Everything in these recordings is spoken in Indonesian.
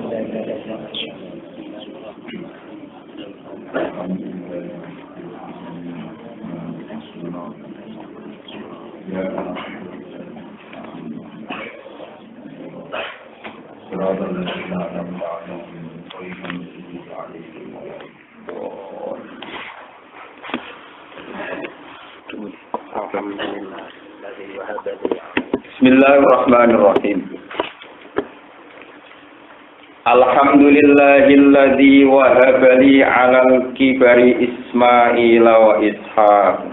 Bismillahirrahmanirrahim. Alhamdulillahilladzi wahaba li 'alal kibari Ismaila wa Ishaq.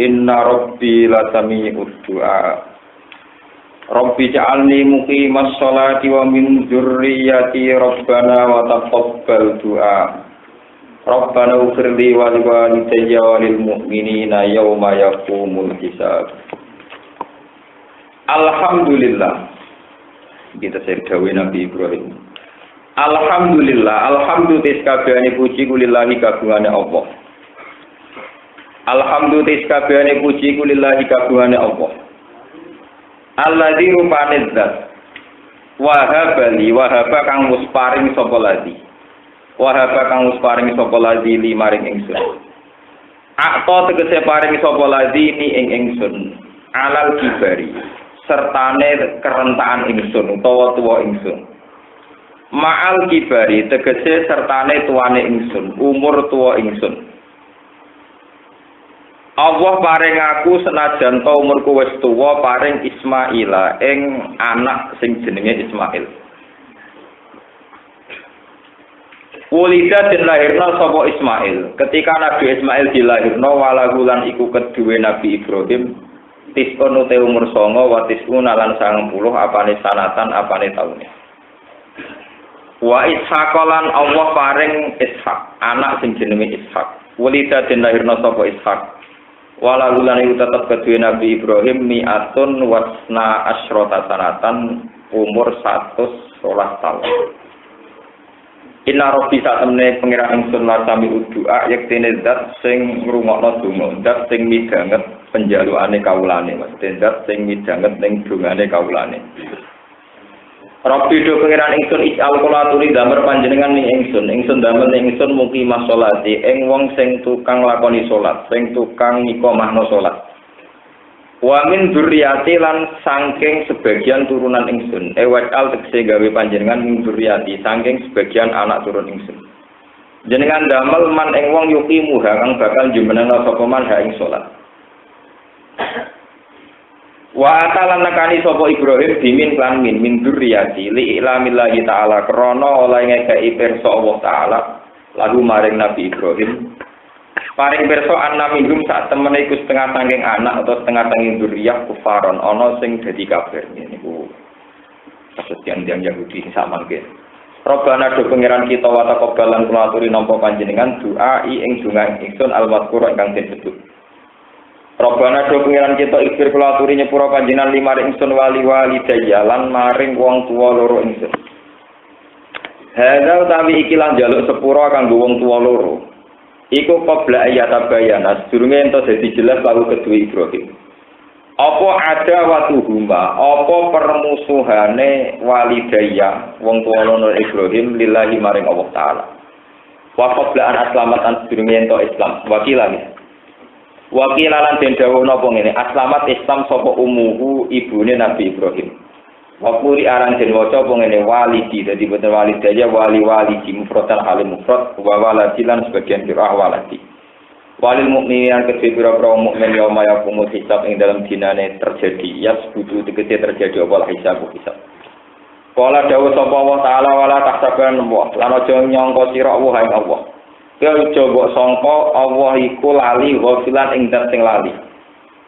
Inna rabbi lasami'ud du'a. Rabbi ja'alni muqimas sholati wa min dzurriyyati rabbana wa taqabbal du'a. Rabbana ighfirli wa li walidayya wa lil mu'minina yauma yaqumul hisab. Alhamdulillah. Kita sedhawe Nabi Ibrahim. Alhamdulillah, alhamdulillah kabehane puji kulillahi kagungane Allah. Alhamdulillah kabehane puji kulillahi kagungane Allah. Alladzi rupane zat wahabali wahaba kang wis paring sapa ladi. Wahaba kang wis paring sapa ladi li maring ingsun. Akto tegese paring sapa ladi ni ing ingsun alal kibari sertane kerentakan ingsun utawa tuwa ingsun. Ma'al kibari tegese sertane tuane ingsun, umur tuwa ingsun. Allah paring aku senajan ta umurku wis tuwa paring Ismaila ing anak sing jenenge Ismail. Wulida den lahirna sapa Ismail. Ketika Nabi Ismail dilahirna walahulan iku kedue Nabi Ibrahim tisun te umur 9 wa tisun lan 90 apane sanatan apane taune. Wa Ishaq lan Allah paring Ishaq anak sing jenenge Ishaq. Wulida den lahirna sapa Ishaq. Walahulan iku tetep kedue Nabi Ibrahim mi'atun wasna asyrata sanatan umur 111 tahun. Inna rabbi satemene pangeran ingsun lasami doa yektene zat sing ngrungokno donga, zat sing midanget penjalukane kawulane, maksudé zat sing midanget ning dongane kawulane. Rabbi do pangeran ingsun isal kula aturi damel panjenengan ning ingsun damel ning ingsun muqimah sholati ing wong sing tukang lakoni salat, sing tukang iqamahno salat. Wa min dzurriyyati lan saking sebagian turunan ingsun. Ewakal tegese gawe panjenengan min dzurriyyati saking sebagian anak turun ingsun. Jenengan damel man ing wong yuqimu kang bakal jumenengna sapa man ha ing salat. Wa atalan nakani sapa Ibrahim dimin lan min dzurriyyati li ilamillahi taala krana oleh ngekeki pirsa Allah taala lagu maring Nabi Ibrahim. Paring pirsa ana minhum sak temene iku setengah saking anak atau setengah saking dzurriyyah kufaron ana sing dadi kafir niku kesedihan yang Yahudi sak mangke. Robbana do pangeran kita wa taqabbalan kula aturi nampa panjenengan doa ing donga ingsun al-mazkur ingkang disebut. Robbana do pangeran kita ikhfir kula aturi nyepura panjenengan limaring ingsun wali dayalan maring wong tuwa loro ingsun. Hadza utawi iki lan njaluk sepura kanggo wong tuwa loro. Iku qabla ayatabayana sedurunge ento dadi jelas lalu kedue Ibrahim. Apa ada watuhuma, apa permusuhane walidayya wong tuwa loro Ibrahim lillahi maring Allah taala. Wa qabla an aslamatan sedurunge ento Islam. Wakilan den dawuh napa ngene, aslamat Islam sapa umuhu ibune Nabi Ibrahim. Wakuri aran den waca apa ngene walidi dadi boten walidaya wali mufradan halim mufrad wa waladilan sebagian qiraah waladi. Walil mukminin kedhe pira-pira mukmin ya maya kumul hisab ing dalam dinane terjadi yasbudu tegese terjadi apa hisab. Kala dawuh sapa Allah taala wala tahsaban wa lan aja nyangka sira wa ing Allah. Ya aja mbok sangka Allah iku lali ghafilan ing zat sing lali.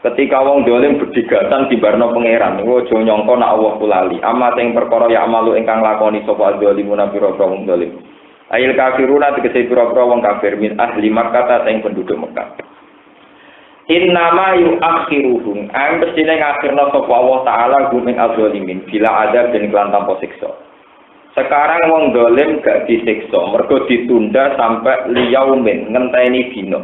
Ketika wong dolim berdigatan di barno pangeran, niku aja nyangka nek Allah kulali. Amma sing perkara ya amalu ingkang lakoni sapa zalimuna pira-pira wong dolim. Ail kafiruna tegese pira-pira wong kafir min ahli Makkah sing penduduk Mekah. Innama yu'akhiruhum ang mestine ngakhirna sapa Allah taala gumeng azalimin bila ada den kelan tanpa siksa. Sekarang wong dolim gak disiksa, mergo ditunda sampai liyaumin ngenteni dina.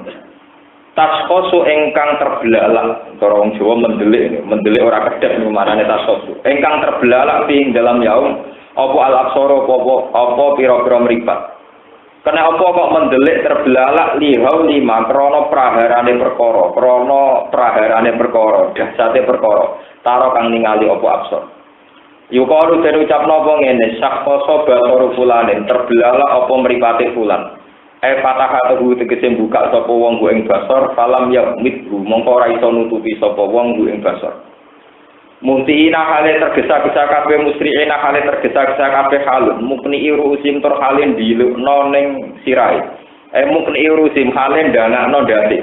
Taskosu engkang terbelalak, cara wong Jawa mendelik ora kedhep manane taskosu. Engkang terbelalak ing dalam yaum Apa al-absara apa pira-pira mripat. Kena apa kok mendelik terbelalak lihau lima krana praharane perkara, dahsate perkara. Taro kang ningali apa absar. Yukalu den ucapno apa ngene, sakposo basaru fulanin terbelalak apa mripate fulan. Fatahatuhu tegese buka sapa wong ku ing basar, falam yamidhu mongko ora iso nutupi sapa wong ku ing basar. Muntiina hale tergesa-gesa kabeh musri'ina hale tergesa-gesa kabeh halun mukni irusim tur halen dilukno ning sirahe. Mukni irusim halen danakno ndate.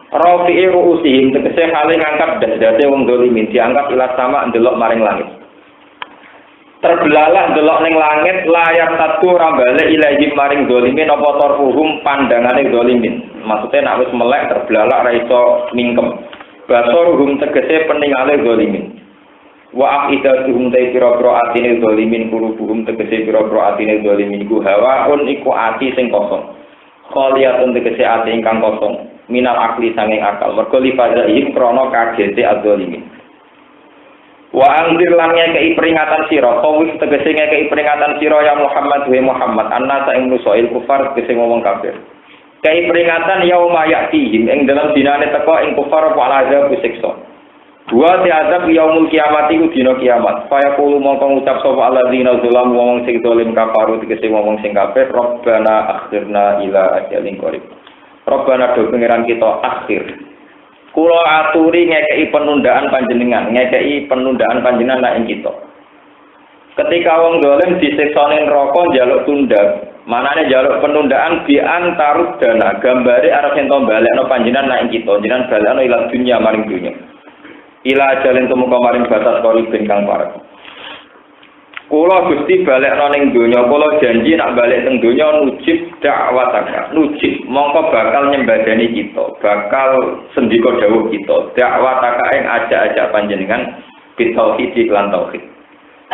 Rafi irusim tegese hale ngangkat dadi wong dolimin diangkat ila sama ndelok maring langit. Terbelalak ndelok ning langit layar satu ora balik ilahi maring dolimin apa tarfuhum pandangane dolimin. Maksudnya nek wis melek terbelalak ra iso mingkem. Basaruhum tegese peningale dolimin. Wa afidatuhum ta pira-pira atine zalimin kurubuhum tegese pira-pira atine zalimin ku hawaun iku ati sing kosong. Khaliyatun tegese ati ingkang kosong minal akli sanging akal mergo lifazaihim krana kagete adzalimin. Wa anzir lan ngekei peringatan sira kawis tegese ngekei peringatan sira ya Muhammad wa Muhammad annasa ing nusail kufar tegese ngomong kafir. Kei peringatan yauma ya'tihim ing dalam dinane teko ing kufar apa azab siksa. Dua tiazab yaumul kiamat iku dina kiamat. Faya kulo mongko ngucap sapa alladzina zalam wong sing zalim kafaru tegese wong sing kafir, Rabbana akhirna ila ajalin qarib. Rabbana do pengiran kita akhir. Kulo aturi ngekeki penundaan panjenengan lan ing kita. Ketika wong zalim disiksa ning neraka njaluk tunda, manane njaluk penundaan bi antarud dana, gambare arep ento balekno panjenengan lan ing kita, jenengan balekno ila dunya maring dunya. Ila jalen temuka maring batas koribin kang parek. Kula Gusti balekno ning donya, kula janji nak balik teng donya nujib dakwataka. Nujib mongko bakal nyembadani kita, bakal sendika dawuh kita. Dakwataka ing ajak-ajak panjenengan bitauhid lan tauhid.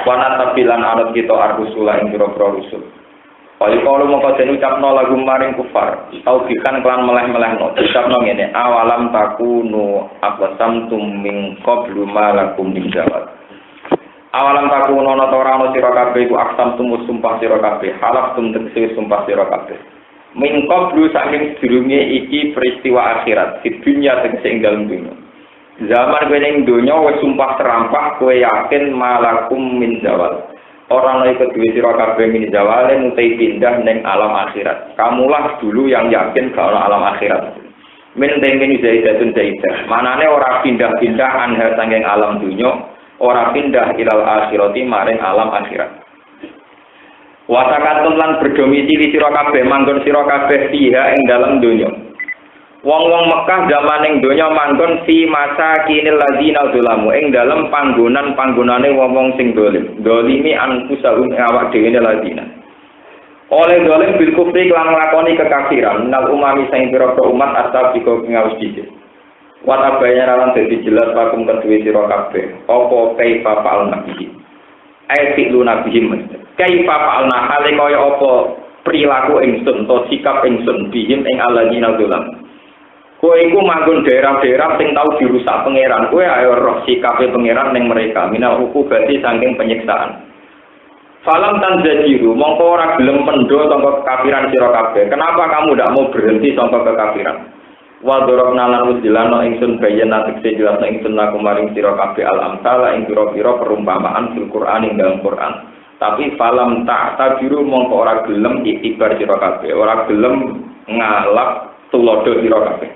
Wana tabilan anut kita ar-rusula ing pira-pira rusul. Kali kalau mongko den ucapno lagu maring kufar, taubikan kelan meleh-melehno, ucapno ngene, awalam takunu aqsamtum min qablu ma lakum min jawab. Awalam takunu ana ora ana sira kabeh iku aqsamtum sumpah sira kabeh, halaftum tegese sumpah sira kabeh. Min qablu saking sedurunge iki peristiwa akhirat, di dunya tegese ing dalem dunya. Zaman kowe ning donya wis sumpah terampah kowe yakin malakum min jawab. Orang lain kedua sira kabeh min zawale mutai pindah ning alam akhirat. Kamulah dulu yang yakin kalau alam akhirat. Min temen zaidatun zaidah. Manane ora pindah-pindah anha sanging alam dunya, ora pindah ilal akhirati maring alam akhirat. Wasakatun lan berdomisili sira kabeh manggon sira kabeh fiha ing dalam dunya. Wong-wong Mekah zaman ing donya manggon fi masa kinil ladina zalamu ing dalem panggonane wong-wong sing dolim. Dolimi anfusahum awak dhewe ladina. Oleh dolim bil kufri lan nglakoni kekafiran nal umami sing pira-pira umat asal diko ngawus dhisik. Wa tabayana lan dadi jelas pakum kedue sira kabeh. Apa kaifa fa'alna bihi. Ai fi'lu nabihim. Kaifa fa'alna hale kaya apa perilaku ingsun to sikap ingsun bihim ing aladina zalam. Kowe iku manggon daerah-daerah sing tau dirusak pangeran, kowe ayo roh sikape pangeran ning mereka, minal ukubati saking penyiksaan. Falam tanzajiru, mongko ora gelem mendo sangka kekafiran sira kabeh. Kenapa kamu ndak mau berhenti sangka kekafiran? Wa darabna lan udilano ingsun bayana tekse jelas ingsun laku maring sira kabeh al-amsala ing pira-pira perumpamaan fil Qur'an ing dalam Qur'an. Tapi falam ta'tabiru mongko ora gelem itibar sira kabeh, ora gelem ngalap tulodo sira kabeh.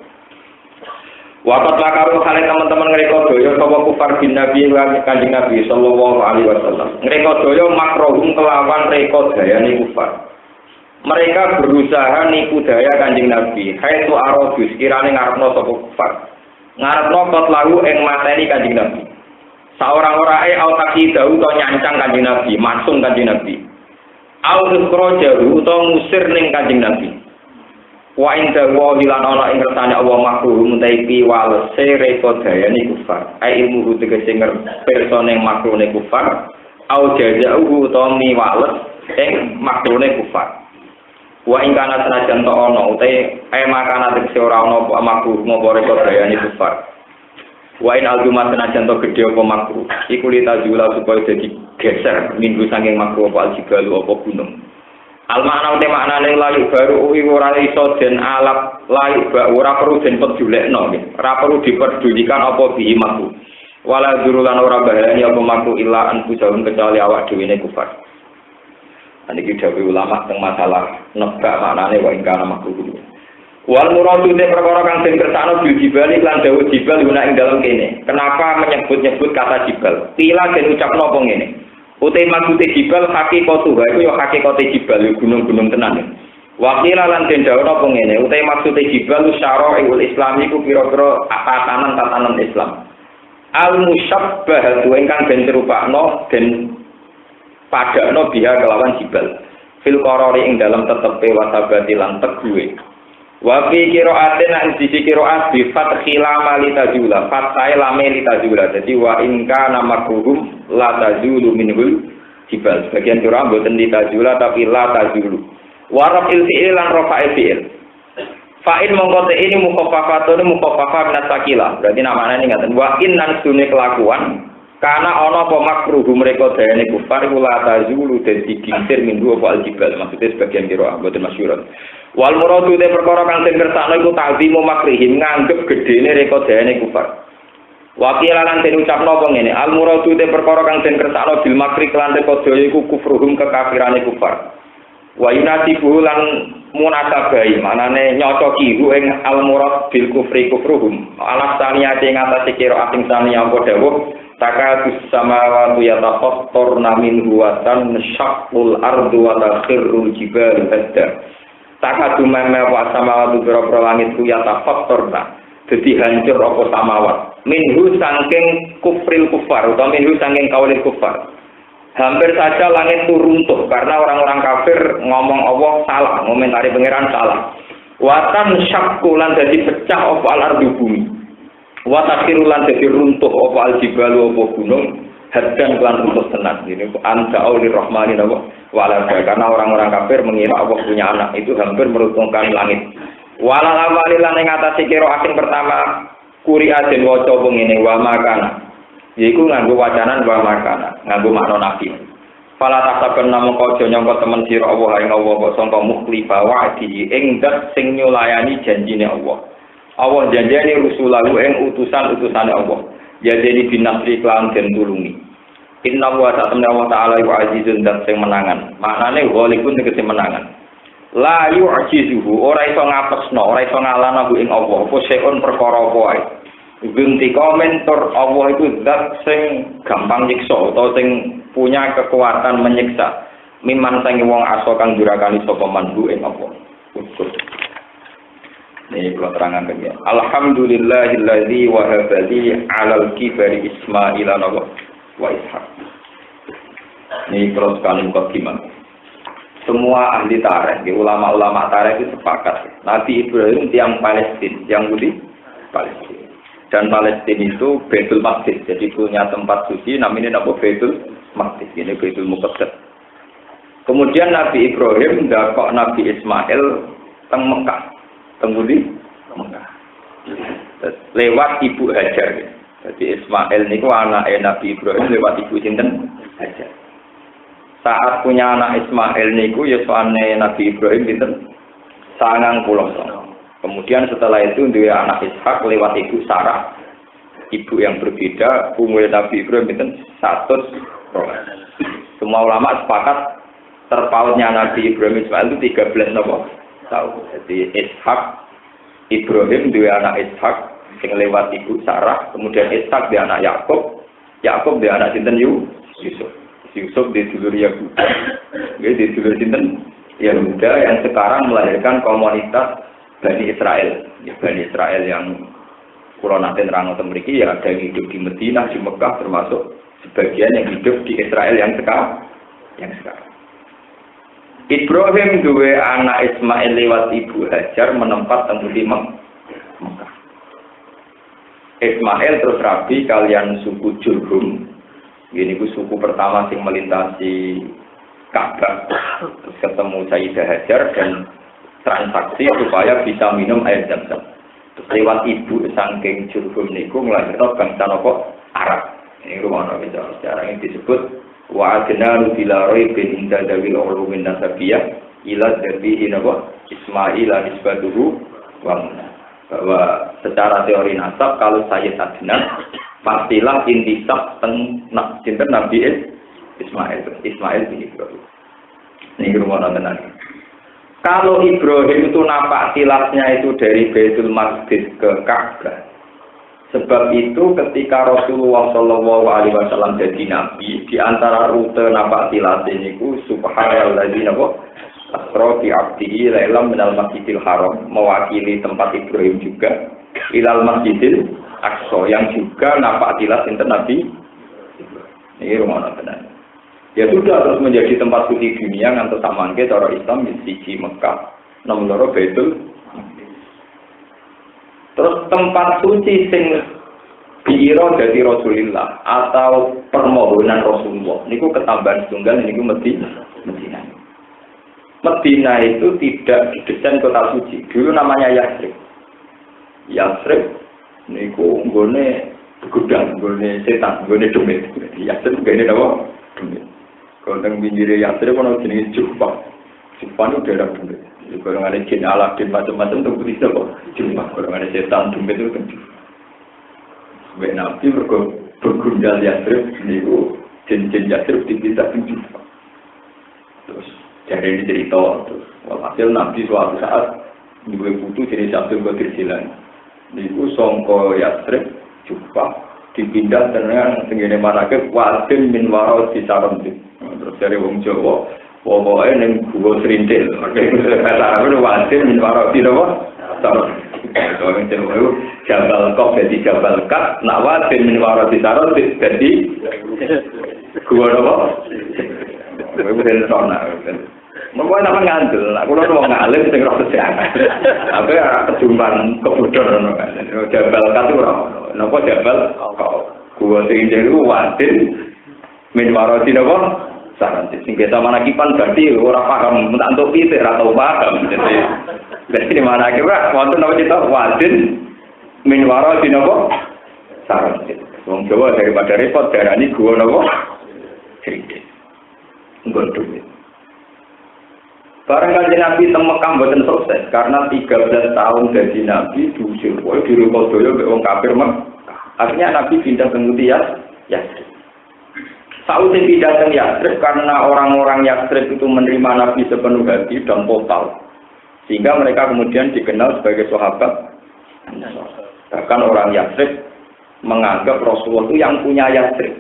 Wakat lakaru kalian teman-teman ngereka doyo sapa kufar bin Nabi lan Kanjeng Nabi sallallahu alaihi wasallam. Ngereka doyo makrohum kelawan reka dayane kufar. Mereka berusaha nipu daya Kanjeng Nabi. Haitu aradus kirane ngarepno sapa kufar. Ngarepno kot lagu ing mateni Kanjeng Nabi. Saorang-orae au takidahu to nyancang Kanjeng Nabi, masung Kanjeng Nabi. Au ikhrajahu to ngusir ning Kanjeng Nabi. Wa inda wa lan ana ing kersane Allah makruh mutai piwal sereka dayane kufar. Ai ilmu tegese persone makrune kufar au jazauhu to miwales ing makrune kufar. Wa ing kana senajan to ana utai makana tegese ora ana apa makruh ngopo reka dayane kufar. Wa in aljumat senajan to gedhe apa makruh. Iku litajula supaya dadi geser minggu saking makruh apa aljibalu apa gunung. Al makna te maknane layu baru ora iso den alap layu ora perlu den pedulekno nggih. Ora perlu diperdulikan apa bihi makruh. Wala jurulan ora bahayani apa makruh illa anfusahum kecuali awak dhewe ne kufar. Niki dawuh ulama teng masalah nebak maknane wa ingkana makruh. Wal muradu te perkara kang den kersakno bil jibali lan dawuh jibal guna ing dalem kene. Kenapa menyebut-nyebut kata jibal? Pila den ucapno apa ngene? Utai maksude jibal hakikatu ha iku ya hakikate jibal gunung-gunung tenan. Wakila lan den dawuh apa ngene? Utai maksude jibal syara'ul Islam iku pira-pira tatanan Islam. Al musyabbah ingkang den serupakno den padakno biha kelawan jibal. Fil qarari ing dalam tetepe wasabati lan teguhe. Wa fi qira'atin an sisi qira'at bi fathil lam litajula fathai lam litajula dadi wa in kana makruhum la tajulu minhul jibal sebagian qira'ah boten litajula tapi la tajulu wa rafil fi'il lan rafa'il fi'il fa'il mongko ini mukhafafatun mukhafafah min sakila berarti namanya ini ngaten wa in nan sunne kelakuan karena ana apa makruhum mereka dayane kufar la tajulu dadi digisir minhu apa aljibal maksudnya sebagian qira'ah boten masyhur. Wal muradu te perkara kang den kersakno iku ta'zimu makrihim nganggep gedene rekodane kufar. Wakil lan den ucapno apa ngene, al muradu te perkara kang den kersakno bil makri lan rekodane iku kufruhum kekafirane kufar. Wa yunasibu lan munasabai manane nyocoki hu ing al murad bil kufri kufruhum. Alas saniyate ngatasi kira asing saniya apa dawuh takadus samawati yatafattarna minhu wa tanshaqqul ardu wa takhirrul jibalu hadda. Takadu meme wa samawati boro-boro langit ku ya tafattarna dadi hancur apa samawat minhu saking kufril kufar utawa minhu saking kaulil kufar hampir saja langit itu runtuh karena orang-orang kafir ngomong Allah salah ngomentari pangeran salah watan syakkulan dadi pecah apa al-ardu bumi wa takhirulan dadi runtuh apa al-jibalu apa gunung haddan lan runtuh tenan ini anta aulir rahmani wala karena orang-orang kafir mengira Allah punya anak itu hampir meruntuhkan langit wala awalilan ing atase kira asing pertama kuri aden waca ngene wa makana yaiku nganggo wacanan wa makana nganggo makna nafi fala tasaben namung aja nyangka temen sira Allah ing Allah kok sangka mukhlifa wa'di ing dat sing nyulayani janjine Allah Allah janjane rusulahu ing utusan-utusane Allah jadi binasri klan den tulungi. Inna wa ta'ala wa azizun dan sing menangan. Maknane ghalibun tegese menangan. La yu'jizuhu ora iso ngapesno, ora iso ngalahno ing Allah. Apa seun perkara apa wae. Binti komentor Allah itu zat sing gampang nyiksa utawa sing punya kekuatan menyiksa. Miman sange wong aso kang durakani sapa manhu ing Allah. Ini kalau terangkan ya. Alhamdulillahilladzi wahaba li 'alal kibari Ismaila wa Ishaq. Ini kalau sekali mukadimah. Semua ahli tarikh, ulama-ulama tarikh itu sepakat. Nabi Ibrahim tiang Palestina, yang Budi Palestina. Dan Palestina itu Baitul Maqdis, jadi punya tempat suci namanya Baitul Maqdis. Ini Baitul Muqaddas. Kemudian Nabi Ibrahim dakok Nabi Ismail teng Mekah. Tembudi Mekah. Lewat ibu Hajar. Jadi Ismail niku anake Nabi Ibrahim lewat ibu sinten Hajar. Saat punya anak Ismail niku ya soane Nabi Ibrahim sinten 90. Kemudian setelah itu dia anak Ishak lewat ibu Sarah. Ibu yang berbeda, umur Nabi Ibrahim sinten 100. Semua ulama sepakat terpautnya Nabi Ibrahim Ismail itu 13 tahun. Jadi Ishak Ibrahim dua anak Ishak yang lewat ibu Sarah, kemudian Ishak dia anak Yakub, Yakub dia anak sinten Yusuf, Yusuf di dulur Yahuda, di dulur sinten Yahuda yang sekarang melahirkan komunitas Bani Israel, ya, Bani Israel yang kurang nanti nerang atau memiliki ya ada yang hidup di Madinah, di Mekah termasuk sebagian yang hidup di Israel yang sekarang. Ibrahim dua anak Ismail lewat ibu Hajar menempat temu di Mekah. Ismail terus rabi kalian suku Jurhum. Ini ku suku pertama yang melintasi Ka'bah. Terus ketemu Sayyidah Hajar dan transaksi supaya bisa minum air Zam-Zam. lewat ibu saking Jurhum niku nglahirno bangsa napa Arab. Ini rumono sejarah ini disebut wa adnalu bila raibin inda dawil ulumin nasabiyah ila dari napa Ismail nisbatuhu wa bahwa secara teori nasab kalau Sayyid Adnan pastilah intisab sinten Nabi Ismail bin Ibrahim. Ini rumono tenan. Kalau Ibrahim itu napak tilasnya itu dari Baitul Maqdis ke Ka'bah. Sebab itu ketika Rasulullah Shallallahu Alaihi Wasallam jadi Nabi, di antara rute napak tilas ini ku Subhanalladzi asra bi abdihi lailam minal Masjidil Haram, mewakili tempat Ibrahim juga ilal Masjidil Aqsa yang juga napak tilas inten Nabi. Ini rumah tenan. Ya sudah terus menjadi tempat suci dunia ngantos samangke cara Islam di siji Mekah, nomor loro Baitul. Terus tempat suci sing biiro dari Rasulullah atau permohonan Rasulullah niku ketambahan tunggal niku Medina. Medina itu tidak didesain kota suci. Dulu namanya Yathrib. Yathrib niku nggone gudang, nggone setan, nggone demit. Yathrib ngene apa? Demit. Kalau teng pinggir Yathrib ono jenenge Jufa. Jufa itu daerah demit. Kalau ada jin Aladin macam-macam itu bisa kok. Jufa. Kalau ada setan demit itu kan Jufa. Sebagai Nabi bergundal Yathrib niku jin-jin Yathrib dipisah di Jufa. Terus jadi ini cerita terus. Walhasil Nabi suatu saat dua putu jenis Abdul Qadir Jilani. Niku sangka Yathrib Jufa dipindah dengan tengene marake wadin min warau disaron. Terus dari wong Jawa pokoke ning gua Srintil. Kata aku wadin min warau disaron. Kalau yang Jawa Jabal Qaf jadi Jabal Kat, nak wadin min warau disaron jadi gua apa? Kowe ben sona. Mengko nama ngandel, aku ora wong alim sing ora sejarah. Aku ora kejuman kebodhon ngono kan. Jabal Kat ora ono. Napa Jabal gua sing jenenge wadin min warati napa? Saran sing kita manakipan berarti ora paham entuk pitik ora tau paham. Jadi mana kira wonten napa kita wadin min warati napa? Saran. Wong Jawa daripada repot darani gua napa? Cerita. Nggondu. Barang kanjeng Nabi teng Mekah mboten sukses karena 13 tahun jadi Nabi diusir wae direkodaya mek wong kafir Mekah. Akhirnya Nabi pindah ke Yathrib. Saat pindah ke Yathrib karena orang-orang Yathrib itu menerima Nabi sepenuh hati dan total. Sehingga mereka kemudian dikenal sebagai sahabat. Bahkan orang Yathrib menganggap Rasulullah itu yang punya Yathrib.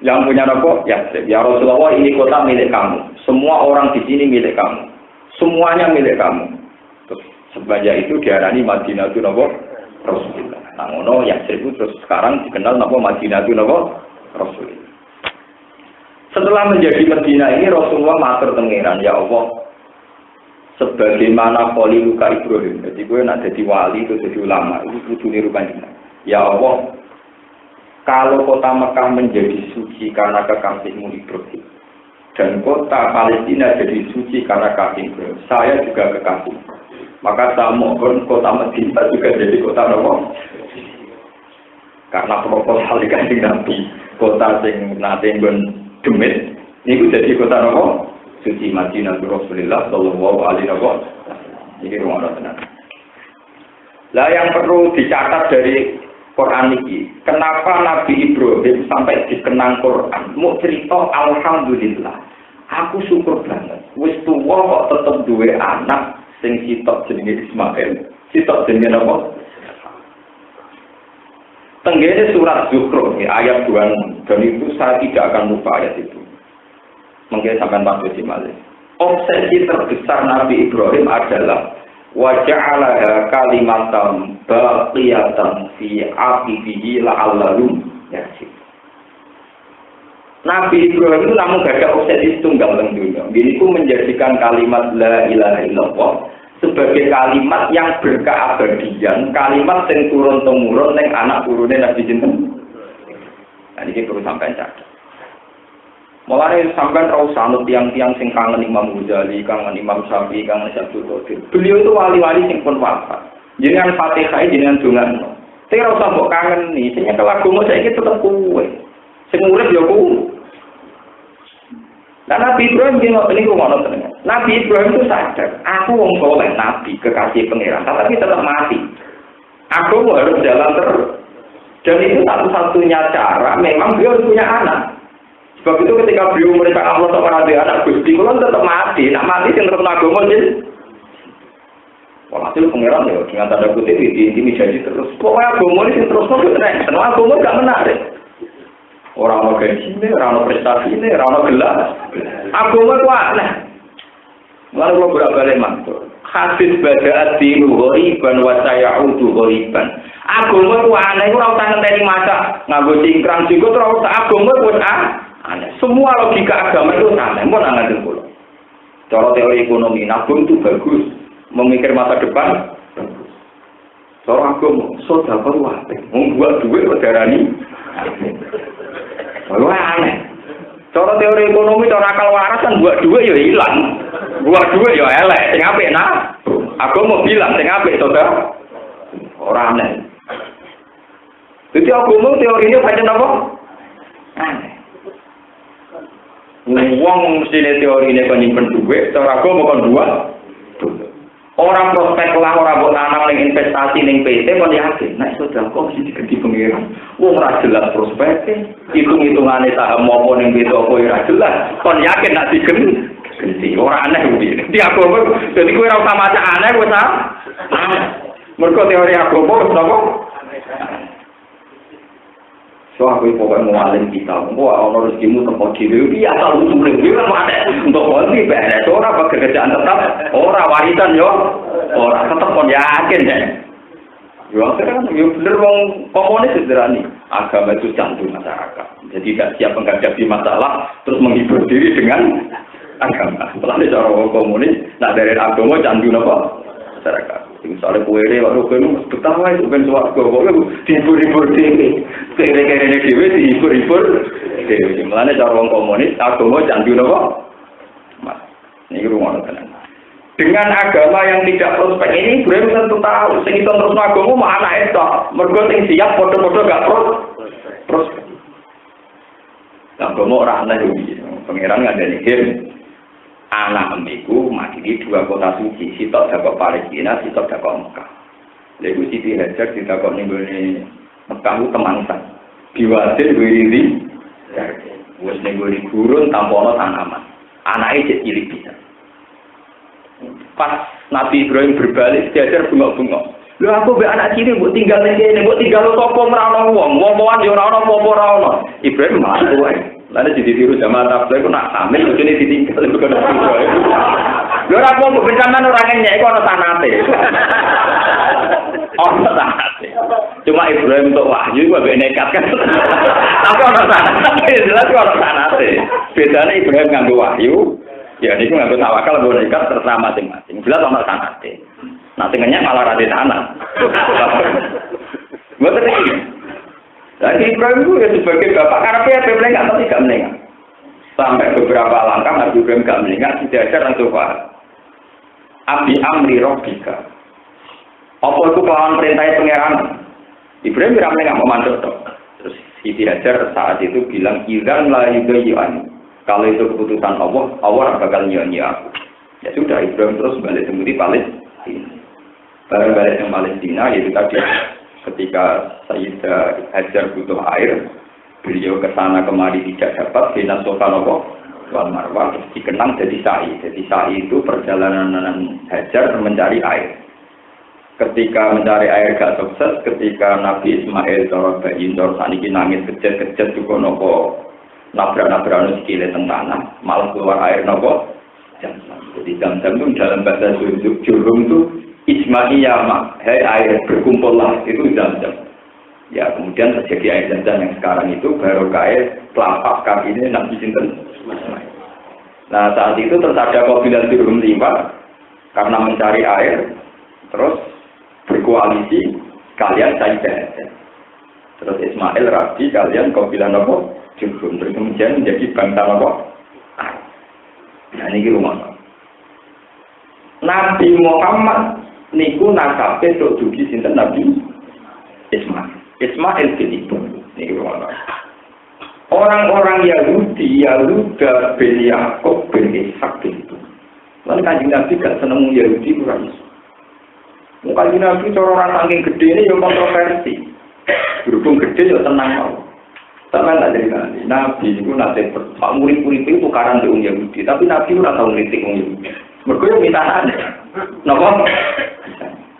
Yang punya apa? Yathrib. Ya Rasulullah, ini kota milik kamu. Semua orang di sini milik kamu. Semuanya milik kamu. Terus sebanyak itu diarani Madinah itu napa? Rasulullah. Nah, ngono Yathrib itu terus sekarang dikenal napa Madinah itu napa? Rasulullah. Setelah menjadi Madinah ini Rasulullah matur tengeran, ya Allah, sebagaimana Khaliluka Ibrahim. Jadi gue nak jadi wali itu jadi ulama itu kudu niru panjenengan. Ya Allah, kalau kota Mekah menjadi suci karena kekasihmu Ibrahim dan kota Palestina jadi suci karena kasih Ibrahim, saya juga kekasih. Maka saya mohon kota Madinah juga jadi kota Nabi. Karena proposal dikasih Nabi, kota sing nate nggon demit niku jadi kota Nabi suci Madinah Rasulullah sallallahu alaihi wasallam. Ini rumah tenan. Lah yang perlu dicatat dari Quran ini, kenapa Nabi Ibrahim sampai dikenang Quran? Mau cerita alhamdulillah. Aku syukur banget. Wis tuwa kok tetep duwe anak sing sitok jenenge Ismail. Sitok jenenge apa? Tenggene surat Zukhruf ayat 26. Dan itu saya tidak akan lupa ayat itu. Mungkin sampai Pak Budi Malik. Obsesi terbesar Nabi Ibrahim adalah waja'ala kalimatan baqiyatan fi aqibihi la'allahum yarji. Nabi Ibrahim itu namun gak ada obsesi tunggal teng dunia. Ini pun menjadikan kalimat la ilaha illallah sebagai kalimat yang berkeabadian, kalimat yang turun temurun ning anak turune Nabi jinten. Nah ini perlu sampai catat. Mulai sampai rau sanut tiang-tiang sing kangen Imam Ghazali, kangen Imam Syafi'i, kangen Syekh Qadir. Beliau itu wali-wali sing pun wafat. Jenengan Fatihah jenengan dongan. Tapi ora usah mbok kangen nih, sing nyekel agama saiki tetep kuwe. Sing urip ya kuwe. Nah, Nabi Ibrahim ini ngono tenan. Nabi Ibrahim itu sadar, aku wong soleh nabi kekasih pangeran, tapi tetap mati. Aku harus jalan terus. Dan itu satu-satunya cara memang beliau harus punya anak. Sebab itu ketika beliau mereka Allah sama Nabi anak Gusti, kalau tetap mati, nak mati yang terus agama jadi. Walhasil pangeran ya dengan tanda kutip ini jadi terus. Pokoknya agama ini terus keren. Karena agama gak menarik. Orang mau gaji ini, orang mau prestasi ini, orang mau gelar. Agama itu aneh. Lalu kalau bolak-balik mantul. Hadis bada'at dinu ghoriban wa sayaudu ghoriban. Agama itu aneh, itu ora usah ngenteni maca nganggo cingkrang juga ora usah agama itu aneh. Semua logika agama itu aneh, mun ngaten kula. Cara teori ekonomi nabung itu bagus, memikir masa depan. Cara agama sedekah wae, wong buat duit berdarani. Lalu aneh. Cara teori ekonomi, cara akal waras kan buat duit ya hilang. Buat duit ya elek. Sing apik nah. Aku mau bilang sing apik to ta. Ora aneh. Jadi aku mau teorinya pancen apa? Aneh. Wong mesti teorine kon nyimpen duit, cara aku mau kon buat. Orang prospek lah, orang buat tanam ning investasi ning PT kon yakin, nek sedekah mesti digenti pengiran. Wong ora jelas prospeknya, hitung-hitungane saham apa ning PT apa ora jelas. Kon yakin nek digenti, ora aneh iki. Di agama, dadi kowe ora usah maca aneh wis ah. Mergo teori agama wis napa? So aku pokoknya mau alim kita, mau ono rezekimu tempat dhewe, iya asal usule dhewe kan ada. Untuk konti beres ora pekerjaan tetap, ora warisan yo, ora tetep kon yakin deh. Yo akhirnya yo bener wong komunis sederhana. Agama itu jantung masyarakat. Jadi tidak siap menghadapi masalah, terus menghibur diri dengan agama. Setelah itu orang komunis, nak dari agama jantung apa? Masyarakat. Misalnya kuwere waktu kowe betah wae ben suwarga kowe dihibur-hibur dhewe. Kere-kere dhewe dihibur-hibur dhewe. Mulane cara wong komunis agama jandu napa? Mas. Niki rumono tenan. Dengan agama yang tidak prospek ini Ibrahim tentu tahu sing itu terus agama mah anake tok. Mergo sing siap padha-padha gak prospek. Agama ora ana iki. Pangeran ngandani anak amiku mati di dua kota suci, sitok dapat Palestina, sitok dapat Mekah. Lalu Siti Hajar ditakut nih Mekah itu temangsan, diwajib berdiri, wes nih gurun tampono tanaman, anaknya jadi cilik bisa. Pas Nabi Ibrahim berbalik, Hajar bengok-bengok. Lu aku be anak cilik, buat tinggal nih, buat tinggal sopo merawat uang, ngomongan di orang popo rawon. Ibrahim malu wae. Lalu jadi tiru jamaah tabligh aku nak hamil begini ditinggal bukan Ibrahim. Lho ora apa bencanan ora nyek iku ana sanate. Ana sanate. Cuma Ibrahim untuk wahyu kok nekat kan. Tapi ana sanate, jelas kok ana sanate. Bedane Ibrahim nganggo wahyu, ya niku nganggo tawakal nganggo nekat terserah masing-masing. Jelas ana sanate. Nah sing nyek malah ra tanah. Mboten iki. Lagi Ibrahim itu ya sebagai bapak karena dia melengak tapi tidak melengak. Sampai beberapa langkah Nabi Ibrahim tidak melengak, tidak ada langsung paham. Abi amri robbika. Apa itu kelawan perintah pangeran? Ibrahim tidak melengak memantau. Terus Siti Hajar saat itu bilang idzan la yudayyani. Kalau itu keputusan Allah, Allah bakal nyanyi aku. Ya sudah Ibrahim terus balik kembali Palestina. Balik ke Palestina yaitu tadi. Ketika Sayyidah Hajar butuh air, beliau ke sana kemari tidak dapat, Bina Sofanowo, Wal Marwah, dikenang jadi sa'i. Jadi sa'i itu perjalanan Hajar mencari air. Ketika mencari air gak sukses, ketika Nabi Ismail, Torah Bayin, Torah Saniki nangis kejat-kejat juga nopo nabrak-nabrak sikile tanah, malah keluar air nopo Jam-jam. Jadi jam-jam itu dalam bahasa Jurung itu Ismaiyah mak, air berkumpullah itu jam-jam. Ya kemudian terjadi air jam-jam yang sekarang itu baru kait telapak kaki ini Nabi Sinten. Nah saat itu terus ada kabilah Jurhum limpah karena mencari air, terus berkoalisi kalian Sayyidah. Terus Ismail Rabi kalian kabilah nopo Jurhum, terus kemudian menjadi bangsa nopo. Nah ini rumah. Nabi Muhammad niku nasabe tok dugi sinten Nabi Ismail bin Ibrahim. Niku orang-orang Yahudi, Yahuda bin Yakub bin Ishak bin itu. Lan Kanjeng Nabi gak seneng Yahudi kurang iso. Kanjeng Nabi cara ora saking gede ini yo kontroversi. Berhubung gede yo tenang mau. Sampeyan tak cerita Nabi itu nate Pak murid-murid itu tukaran dengan Yahudi, tapi Nabi ora tau ngritik wong Yahudi. Mergo yo mintaan. Napa?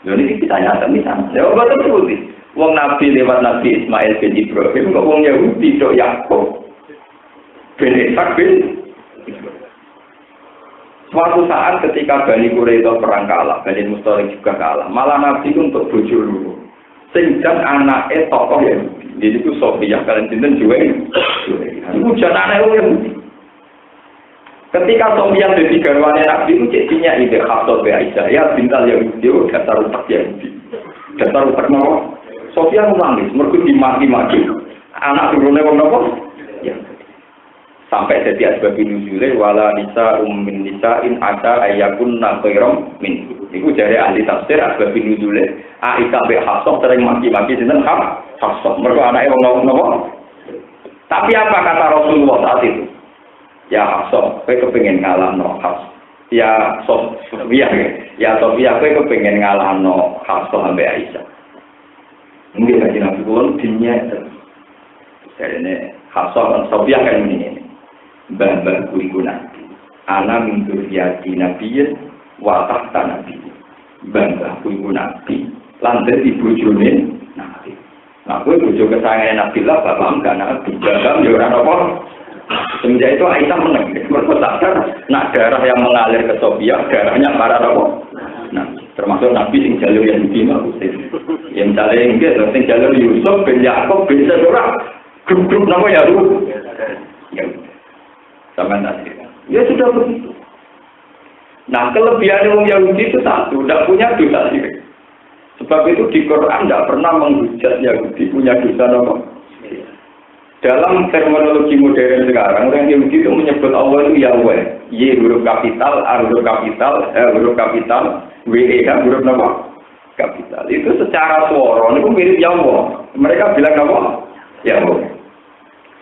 Lha iki ditanya misalnya. Ya betul betul. Wong Nabi lewat Nabi Ismail bin Ibrahim kok wong Yahudi tok Yakub bin Ishak bin Ibrahim. Suatu saat ketika Bani Quraidah perang kalah, Bani Mustalik juga kalah. Malah Nabi untuk bojo loro. Sing jan anake tokoh Yahudi. Jadi itu Sofiyah kalian sinten juga. Iku jan anake Yahudi. Ketika Sofiyah dadi garwane Nabi itu cecinya ide Hafsah bin Aisyah ya bintal Yahudi dasar utak Yahudi. Dasar utak mau Sofiyah nangis mergo dimaki-maki. Anak turune wong napa? Ya. Sampai jadi asbab nuzule wala nisa min nisa'in ata ayakun khairam min. Iku jare ahli tafsir asbab nuzule Aisyah bin Hafsah sering maki-maki sinten Hafsah. Mergo anake wong napa? Tapi apa kata Rasulullah saat itu? Ya Hafsah, kowe kepengin ngalahno Hafsah. Ya Sofiyah, ya Sofiyah kowe kepengin ngalahno Hafsah ambek Aisyah. Mungkin lagi nabi pun dinnya jadi ini Hafsah dan Sofiyah kan ini bah kuriku nabi anak mindur yati nabiyin wa tahta nabi bah kuriku nabi lantas ibu junin nabi nah gue bojo kesayangan nabi lah bapak enggak nabi jaga orang apa semenjak itu Aisyah menang berkotakkan nak darah yang mengalir ke Sofiyah darahnya para apa nah termasuk nabi sing jalur yang dibina yang misalnya enggak sing jalur Yusuf bin Yakub bin Zura grup-grup nama Yahudi ya sama nasi ya sudah begitu. Nah kelebihan orang Yahudi itu satu tidak punya dosa syirik sebab itu di Quran tidak pernah menghujat Yahudi punya dosa apa. Dalam terminologi modern sekarang orang Yahudi itu menyebut Allah itu Yahweh Y huruf kapital, A huruf kapital, huruf kapital, WE huruf apa? Kapital. Itu secara suara itu mirip Yahweh. Mereka bilang apa? Yahweh.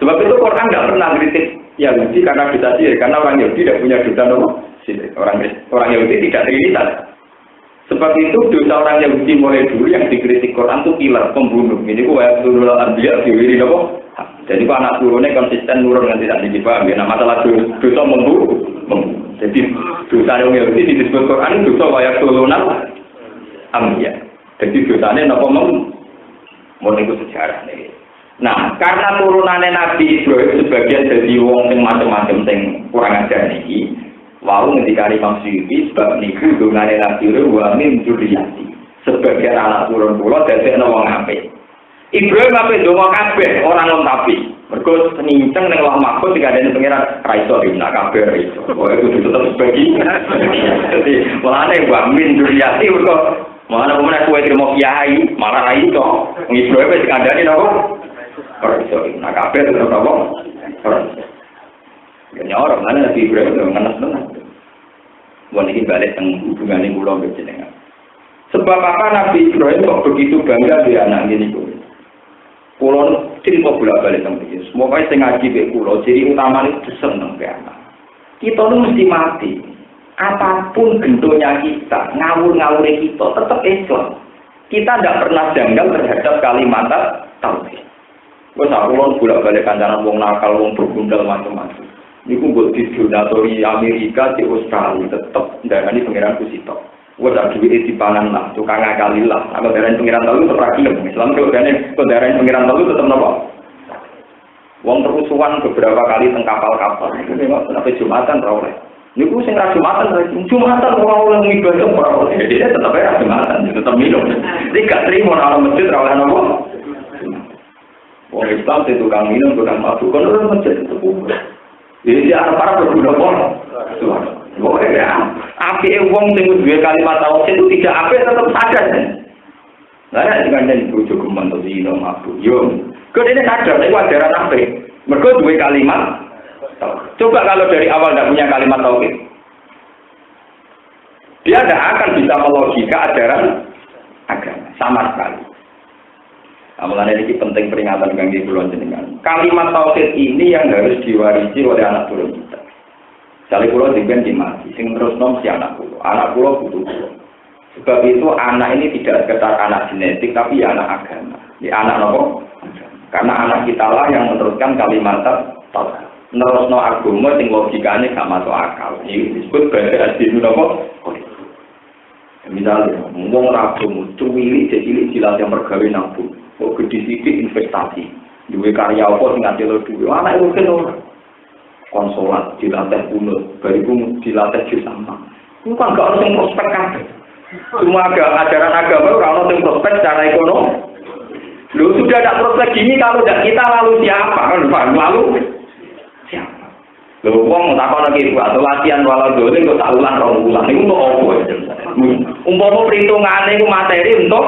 Sebab itu Quran tidak pernah kritik Yahudi karena dosa syirik, karena orang Yahudi tidak punya dosa apa? Syirik. Orang Yahudi tidak trinitas. Sebab itu dosa orang Yahudi mulai dulu yang dikritik Quran itu killer, pembunuh. Ini ku ayat turun al-anbiya diwiri apa? Jadi kok anak turunnya konsisten nurun kan tidak dipaham. Ya, nah masalah dosa membunuh. Jadi dosa yang Yahudi disebut Quran dosa ayat turun al-anbiya. Jadi dosanya apa mau itu sejarah nih. Nah, karena turunannya Nabi Ibrahim sebagian dari wong sing macam-macam sing kurang ajar niki, wau ngendikane Imam Suyuti sebab niku dongane Nabi Ibrahim wa min dzurriyyati. Sebagian anak turun kula dadekno wong apik. Ibrahim apik donga kabeh ora ngontapi. Mergo seninceng ning Allah Mahfuz dikandani pengiran ra iso nak kabeh ra iso. Oh itu tetep sebagian. Jadi mulane wa min dzurriyyati mergo mana pemenang kue terima kiai malah ra iso. Ibrahim wis dikandani napa? Sorry, nak kabeh tetep apa? Ya orang mana Nabi Ibrahim itu ngenes tenan. Wong iki balik teng hubungane kula mbek jenengan. Sebab apa Nabi Ibrahim kok begitu bangga dia anak ini kok. Kula cerita bolak-balik teng iki. Semoga sing ngaji mek kula ciri utamane seneng ke anak. Kita itu mesti mati. Apapun bentuknya kita, ngawur-ngawure kita tetap Islam. Kita tidak pernah janggal terhadap kalimat tauhid. Wes aku bolak-balik kancanan wong nakal, wong bergundal macam-macam. Niku mbok didonatori Amerika di Australia tetep ndangani pangeran Kusito. Wes ada duwe dipangan lah, tukang ngakali lah. Apa darane pangeran telu tetep ra gelem. Islam kok darane pangeran telu tetep napa? Wong terusuhan beberapa kali teng kapal-kapal. Niku memang sampai Jumatan ra oleh. Niku sing ra Jumatan ora oleh ngibadah ora oleh. Jadi tetep ra Jumatan, tetep minum. Iki gak trimo nang masjid ra oleh napa? Wong Islam itu tukang minum, tukang mabuk, kan orang masjid itu kubur. Jadi dia para berguna pun. Oke ya, api wong sing dua kalimat tauhid itu tidak api tetap sadar. Lah nek dikandani bojo geman to dino mabuk. Yo, kok ini sadar nek ajaran api. Mergo dua kalimat. Coba kalau dari awal tidak punya kalimat tauhid. Dia tidak akan bisa melogika ajaran agama sama sekali. Amalan ini penting peringatan bagi kula jenengan. Kalimat tauhid ini yang harus diwarisi oleh anak turun kita. Misalnya kula diben dimati, sing terus nom si anak kula butuh kula. Sebab itu anak ini tidak sekedar anak genetik tapi ya anak agama. Di anak nopo? Karena anak kita lah yang meneruskan kalimat tauhid. Nerusno agama sing logikane gak masuk akal. Ini disebut bahasa asli nopo? Misalnya, ngomong rabu, cuwili, jadi jilat yang mergawe nabung. Kok gede sidik investasi. Duwe karya apa sing nganti lo duwe. Anak itu kan orang. Konsolat, dilatih kunut, bariku dilatih jus sama. Itu kan gak harus yang prospek kan. Semua ajaran agama kalau yang prospek secara ekonomi. Lu sudah ada prospek gini kalau tidak kita lalu siapa kan? Lalu siapa? Lu wong tak lagi buat latihan walau dole kok tak ulang rong ulang itu untuk apa? Umpama perhitungannya itu materi untuk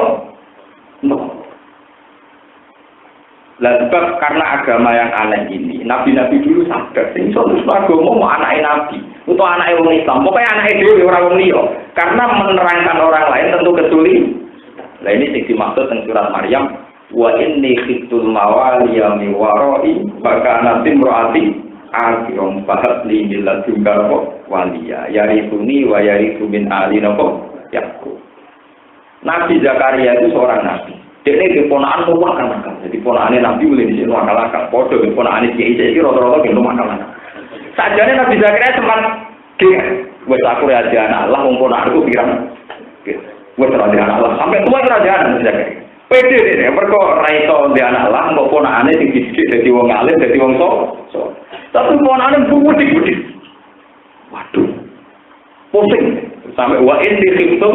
lah sebab karena agama yang aneh ini, nabi-nabi dulu sadar, sing suatu agama mau anaknya nabi, atau anaknya orang Islam, pokoknya anaknya dulu orang liya, karena menerangkan orang lain tentu kesulitan. Nah ini yang dimaksud tentang surat Maryam, wa inni khiftul mawaliya min warai, maka nanti merati akhirong bahas li miladunga waliya, yarithuni wa yarithu min ali napa yakub. Nabi Zakaria itu seorang nabi. Dia ini ponaan rumah kan, jadi ponaannya Nabi boleh di sini akal-akal, podo ponaannya kiai rata-rata di rumah akal-akal. Sajane Nabi Zakaria sempat dia, buat aku raja anak Allah, ponaanku pikiran, buat raja anak Allah, sampai tua raja anak Zakaria. Pede deh, mereka raito di anak Allah, mau ponaannya tinggi jadi wong alim, jadi wong so. Tapi ponaannya budi. Waduh, pusing sampai wain di situ.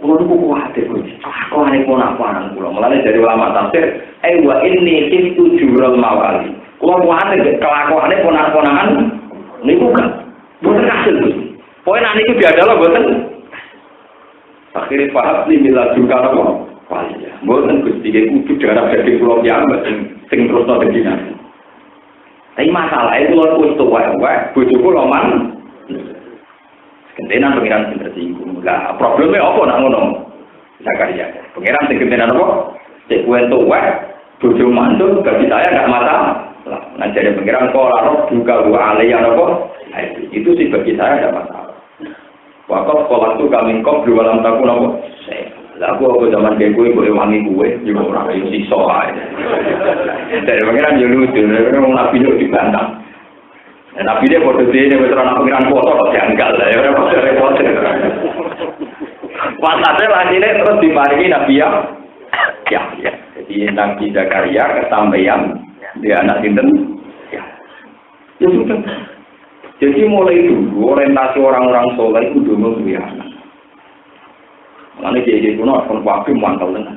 Kulo niku kuwatir kuwi. Aku ane ponak-ponak kulo. Mulane dari ulama tafsir, wa inni khiftu jurul mawali. Kulo kuwatir kelakuane ponak-ponakan niku kan boten kasil Gusti. Pokoke nek niku diadalo boten. Akhire paham li mila juga apa? Wali ya. Boten Gusti iki kudu darah dadi kulo piyambak sing terus dadi nabi. Tapi masalah itu kulo wis tuwa-tuwa, bojoku loman. Kentenan pengiran sing tersinggung. Lah problemnya apa nak ngono? Zakaria. Pengiran sing kentenan apa? Cek kuwe tuwa, bojo mantul bagi saya enggak masalah. Nah jadi pengiran kok roh juga wa alaiya apa? Itu sih bagi saya enggak masalah. Waktu sekolah itu kami kok di dalam takun apa? Lah aku zaman kayak gue wangi gue juga ora yo sisa ae. Dari pengiran yo lucu, wong nabi yo dibantah. Dan nabi dia bodoh dia veteran pengiran foto kok janggal lah ya repot. Pasatnya lagi terus diparingi nabi ya. Jadi Nabi Zakaria kesampaian dia anak sinten ya. Ya sudah. Jadi mulai dulu orientasi orang-orang soleh itu dulu duwe anak. Mulane jadi kuno kon wae mantel tenan.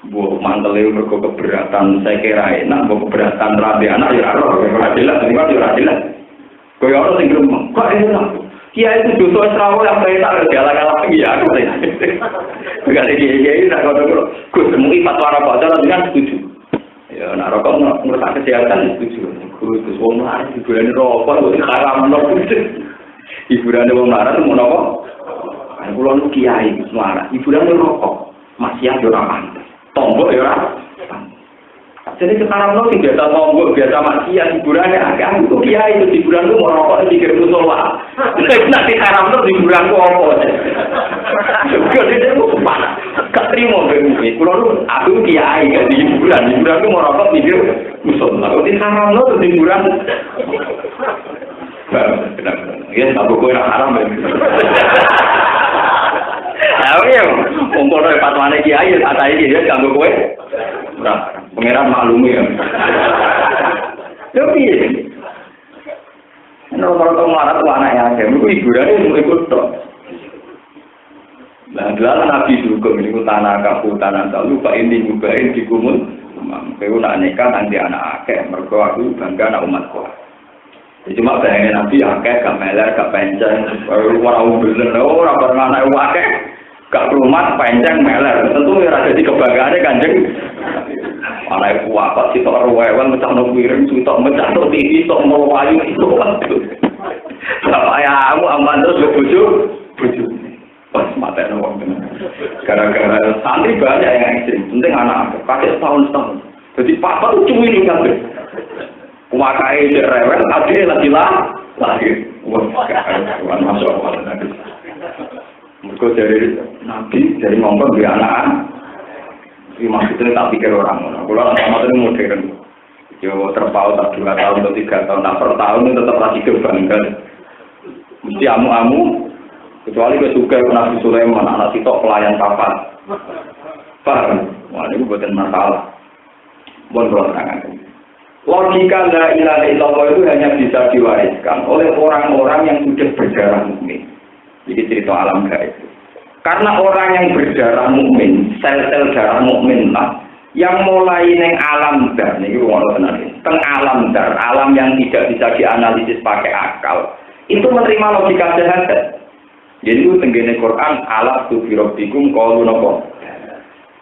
Bu mantel itu mergo keberatan saya kira enak, bu keberatan rabi anak ya ora jelas, niku ora jelas. Kaya ora sing gremeng. Kok enak. Kiai itu dosa serawo yang kaya tak galak-galak iki ya aku. Enggak ada kiai tak ngono. Gus muni fatwa ora padha dengan setuju. Ya nek rokok ngurus kesehatan setuju. Gus wong larat hiburan rokok kok haram lho. Hiburan wong larat ngono apa? Kan kula nu kiai wis larat. Hiburan rokok masih ada orang tombol ya ora. Jadi sekarang lo tidak biasa tombol, biasa maksiat hiburannya agak itu kiai itu hiburan lu merokok pikir musola. Nanti haram lo hiburan ku apa? Gak dia lu mana? Gak terima begini. Kalau lu aku kiai gak di hiburan lu merokok pikir musola. Kalau di haram lo hiburan. Benar. Ya tak boleh haram begini. Ya, umpama fatwane kiai ya tak iki ya kanggo kowe. Ora, pangeran maklumi ya. Yo piye? Nek ora anake akeh, iku hiburane ikut tok. Lah dalan nabi hukum niku tanah kaputan antalu Pak ini ngubain dikumul. Kowe nak nikah nanti anak akeh mergo aku bangga anak umatku. Cuma bayangin nabi akeh gak meler gak penceng ora bener ora pernah anak akeh. Gak rumah panjang meler, tentu ya ada di kebanggaannya kanjeng. Anak ibu apa sih tok rewel mecah no piring, tok mecah no TV, tok mau wayu itu. Bapak ya, aku aman terus bojo. Santri banyak yang ekstrim, penting anak kakek setahun. Jadi papa tuh cuy kan. Kumakai dia rewel, adiknya lagi. Wah, masuk awal nanti. Mereka dari ngomong dia anak. Ini maksudnya tak pikir orang. Kalau anak sama itu modern. Yo terpaut tak 2 tahun atau 3 tahun, tak per tahun itu tetap lagi kebanggaan. Mesti amu-amu. Kecuali kesuka Nabi Sulaiman, anak sitok pelayan kapal. Paham? Wah, ini bukan masalah. Bukan terangkan. Logika la ilaha illallah itu hanya bisa diwariskan oleh orang-orang yang sudah berdarah mukmin. Jadi cerita alam gaib. Karena orang yang berdarah mukmin, sel-sel darah mukmin lah, yang mulai neng alam dar, ini rumah tenan. Teng alam dar, alam yang tidak bisa dianalisis pakai akal, itu menerima logika syahadat. Jadi itu tenggene Quran alat tu birobbikum qalu napa.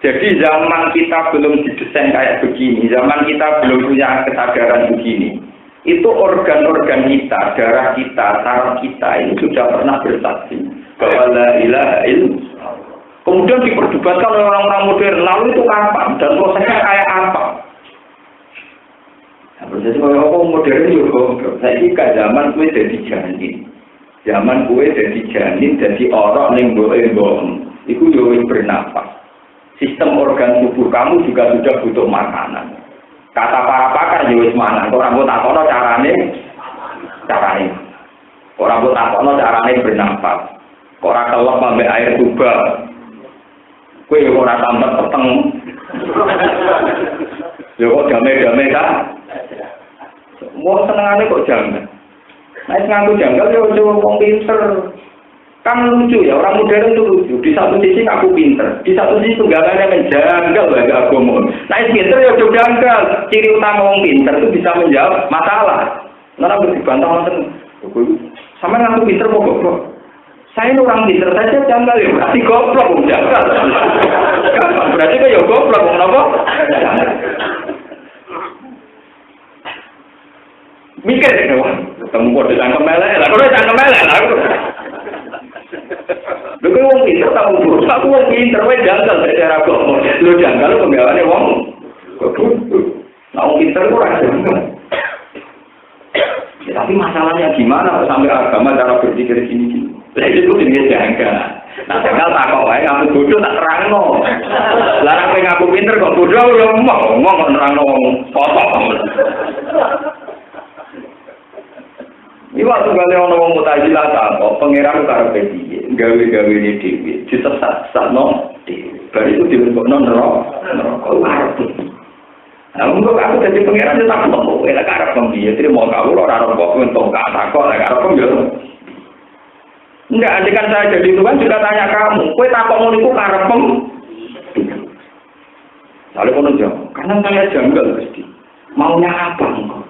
Jadi zaman kita belum didesain kayak begini, zaman kita belum punya kesadaran begini. Itu organ-organ kita, darah kita, saraf kita ini sudah pernah bersaksi bahwa la ilaha illallah. Kemudian diperdebatkan oleh orang-orang modern, lalu itu kapan dan prosesnya kayak apa? Nah, proses orang modern juga, saya ini ke zaman kue jadi janin, zaman kue jadi janin, jadi orang yang bohong, itu juga bernafas. Sistem organ tubuh kamu juga sudah butuh makanan. Kata para pakar juga semangat. Orang buat apa carane? Orang buat apa carane bernafas. Orang kelop sampai air tuba. Kue orang tambah peteng. Yo damai kan? Mau senengane kok janggal. Nah, ngaku janggal yo wong pinter. Kan lucu ya, orang modern itu lucu. Di satu sisi aku pinter, di satu sisi tunggakannya menjanggal bagi agama. Nah, pinter ya udah janggal. Ciri utama orang pinter itu bisa menjawab masalah. Nara berbantah orang sama ngaku pinter mau goblok. Saya ini orang pinter saja janggal ya, berarti goblok janggal. Berarti kan ya goblok, kenapa? Mikir deh, ketemu kode cangkem melek lah, kode cangkem melek lah. Lho kok wong pinter tak urus, aku wong pinter wae janggal secara agama. Lho janggal pembewane wong goblok. Nah wong pinter kok ora janggal. Ya, tapi masalahnya gimana sampai agama cara berpikir gini-gini. Lah itu jenenge janggal. Nah janggal tak kok wae aku bodoh tak terangno. Lah nek ngaku pinter kok bodoh ya ngomong kok nerangno wong kotok. Ini waktu kali orang ngomong mutazilah tak, pangeran karepe piye, gawe-gawe ini dewi, disesat-sesat no dewi. Baru itu dibentuk non neraka. Nah, untuk aku jadi pangeran itu tak ketemu, enak karep pembiye, jadi mau kau orang rokok untuk kata kok, karep pembiye. Enggak, andikan saya jadi Tuhan juga tanya kamu, kue tak mau niku karep pembiye. Lalu kono jawab, karena saya janggal pasti, maunya apa engkau?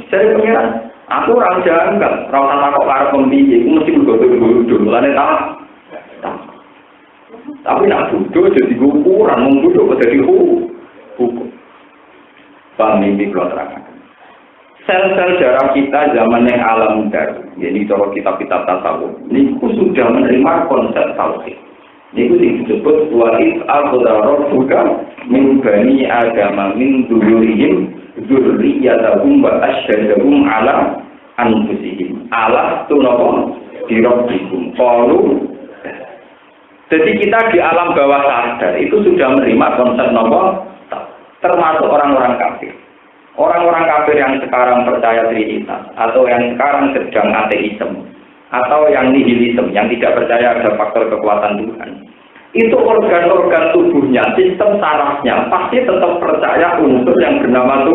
Jadi pangeran. Aku orang janggal, orang takut karep pembiye, aku mesti bergodoh-godoh, mulanya tak. Tapi nak bodoh jadi ukuran, mengbodoh jadi hukum. Paham ini kalau terangkan. Sel-sel darah kita zaman yang alam dar, jadi kalau kitab-kitab tasawuf, ini sudah menerima konsep tauhid. Ini disebut wa'id al-qudarah buka min bani agama min dulurihim dzurriyyatahum wa asyhadahum ala anfusihim ala tunapa dirabbikum qalu. Jadi kita di alam bawah sadar itu sudah menerima konsep napa, termasuk orang-orang kafir. Orang-orang kafir yang sekarang percaya trinitas atau yang sekarang sedang ateisme atau yang nihilisme, yang tidak percaya ada faktor kekuatan Tuhan. Itu organ-organ tubuhnya, sistem sarafnya pasti tetap percaya unsur yang bernama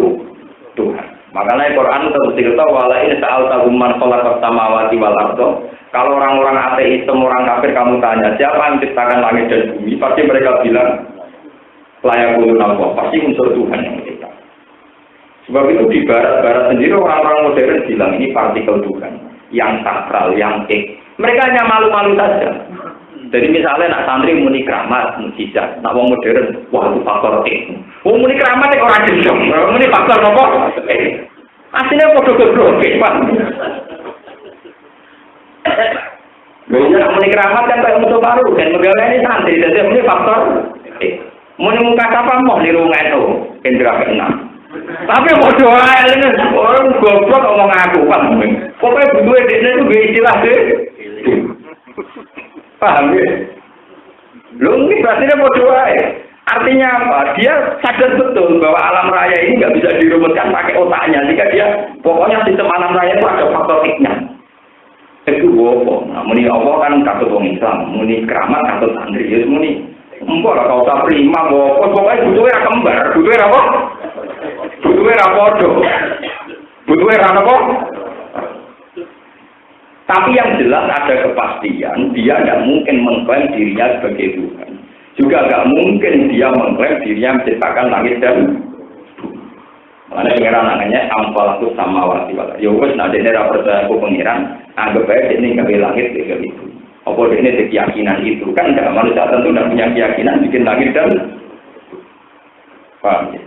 Tuhan. Makanya Quran terus wala in sa'altahum man khalaqas samawati wal ardh. Kalau orang-orang ateisme, orang kafir kamu tanya, siapa yang menciptakan langit dan bumi? Pasti mereka bilang layakul Allah, pasti unsur Tuhan yang menciptakan. Sebab itu di barat-barat sendiri orang-orang modern bilang ini partikel Tuhan yang sakral, yang mereka hanya malu-malu saja. Jadi misalnya nak santri muni keramat, mukjizat, nak wong modern, wah itu faktor wong muni keramat itu orang gendong, muni faktor apa? Aslinya podo goblok, Pak. Biasanya muni keramat kan kayak untuk baru dan megawai ini santri, jadi muni faktor. Muni muka apa mau di rumah itu, indra keenam. Tapi mau doa ini orang goblok ngomong aku kan, pokoknya berdua dia itu istilah deh. Paham ya? Lu ini berarti dia mau doa ya. Artinya apa? Dia sadar betul bahwa alam raya ini nggak bisa dirumuskan pakai otaknya. Jika dia pokoknya sistem alam raya itu ada faktor X-nya. Itu bohong. Nah, muni Allah kan katut orang Islam, muni keramat katut santri, ya muni. Empok lah kau tak prima bohong. Pokoknya butuhnya kembar, butuhnya apa? Butuhnya rapodo, butuhnya apa? Tapi yang jelas ada kepastian, dia tidak mungkin mengklaim dirinya sebagai Tuhan. Juga tidak mungkin dia mengklaim dirinya menciptakan langit dan mana pengiran namanya ampal itu sama wati wala. Ya wes nanti ini percaya aku pengiran, anggap aja ini nggak langit kayak gitu. Apa ini ada keyakinan itu kan? Tidak manusia tentu tidak punya keyakinan bikin langit dan paham ya?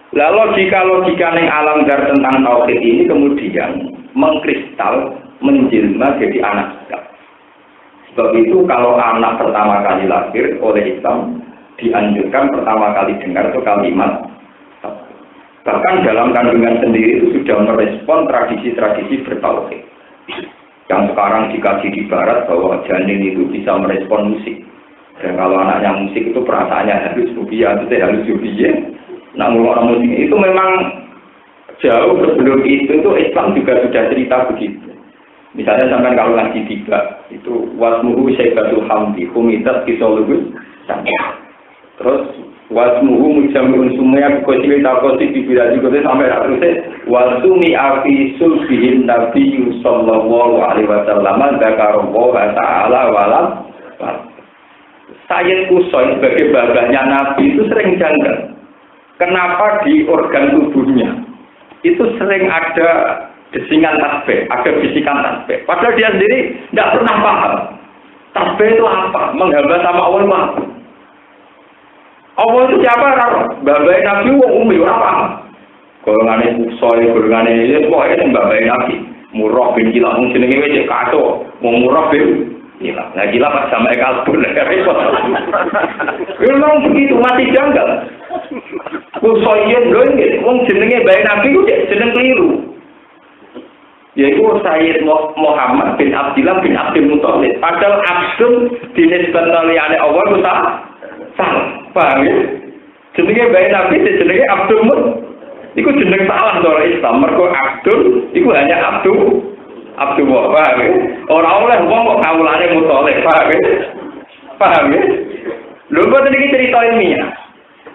Lalu logika yang alam dar tentang tauhid ini kemudian mengkristal menjelma jadi anak kita. Sebab itu kalau anak pertama kali lahir oleh Islam dianjurkan pertama kali dengar itu kalimat. Bahkan dalam kandungan sendiri itu sudah merespon tradisi-tradisi bertauhid. Yang sekarang dikaji di barat bahwa janin itu bisa merespon musik. Dan kalau anaknya musik itu perasaannya harus subia, itu harus subia. Nah, orang musik itu memang jauh sebelum itu Islam juga sudah cerita begitu. Misalnya sampai kalau ngaji tiba itu wasmuhu syaibatul hamdi humidat kisolugus terus wasmuhu mujamiun sumaya kosi takosi dibila juga sampai terusnya wasumi afisul bihin nabi sallallahu alaihi wasallam dzakarallaha ta'ala walam Sayyid Kusoi sebagai babahnya nabi itu sering janggal. Kenapa di organ tubuhnya itu sering ada desingan tasbih, ada bisikan tasbih. Padahal dia sendiri tidak pernah paham. Tasbih itu apa? Menghamba sama Allah itu apa? Allah itu siapa? Babai Nabi wong umi ora paham. Golongane Kusoi, golongane ini pokoknya yang babai Nabi. Murrah bin Kilab wong jenenge wis kacau. Wong Murrah bin Kilab. Nah Kilab pas sama kalbun repot. Memang begitu masih janggal. Kusoyen lho nggih, wong jenenge bae Nabi ku jeneng keliru. Yaitu Sayyid Muhammad bin Abdullah bin Abdul Muthalib. Padahal Abdul dinisbatkan liyane Allah ku salah. Paham ya? Jenenge bae Nabi jenenge Abdul Muthalib. Iku jeneng salah cara Islam. Mergo Abdul iku hanya Abdul paham ya? Ora oleh wong kok kawulane Muthalib, paham ya? Paham ya? Lho kok iki cerita ilmiah.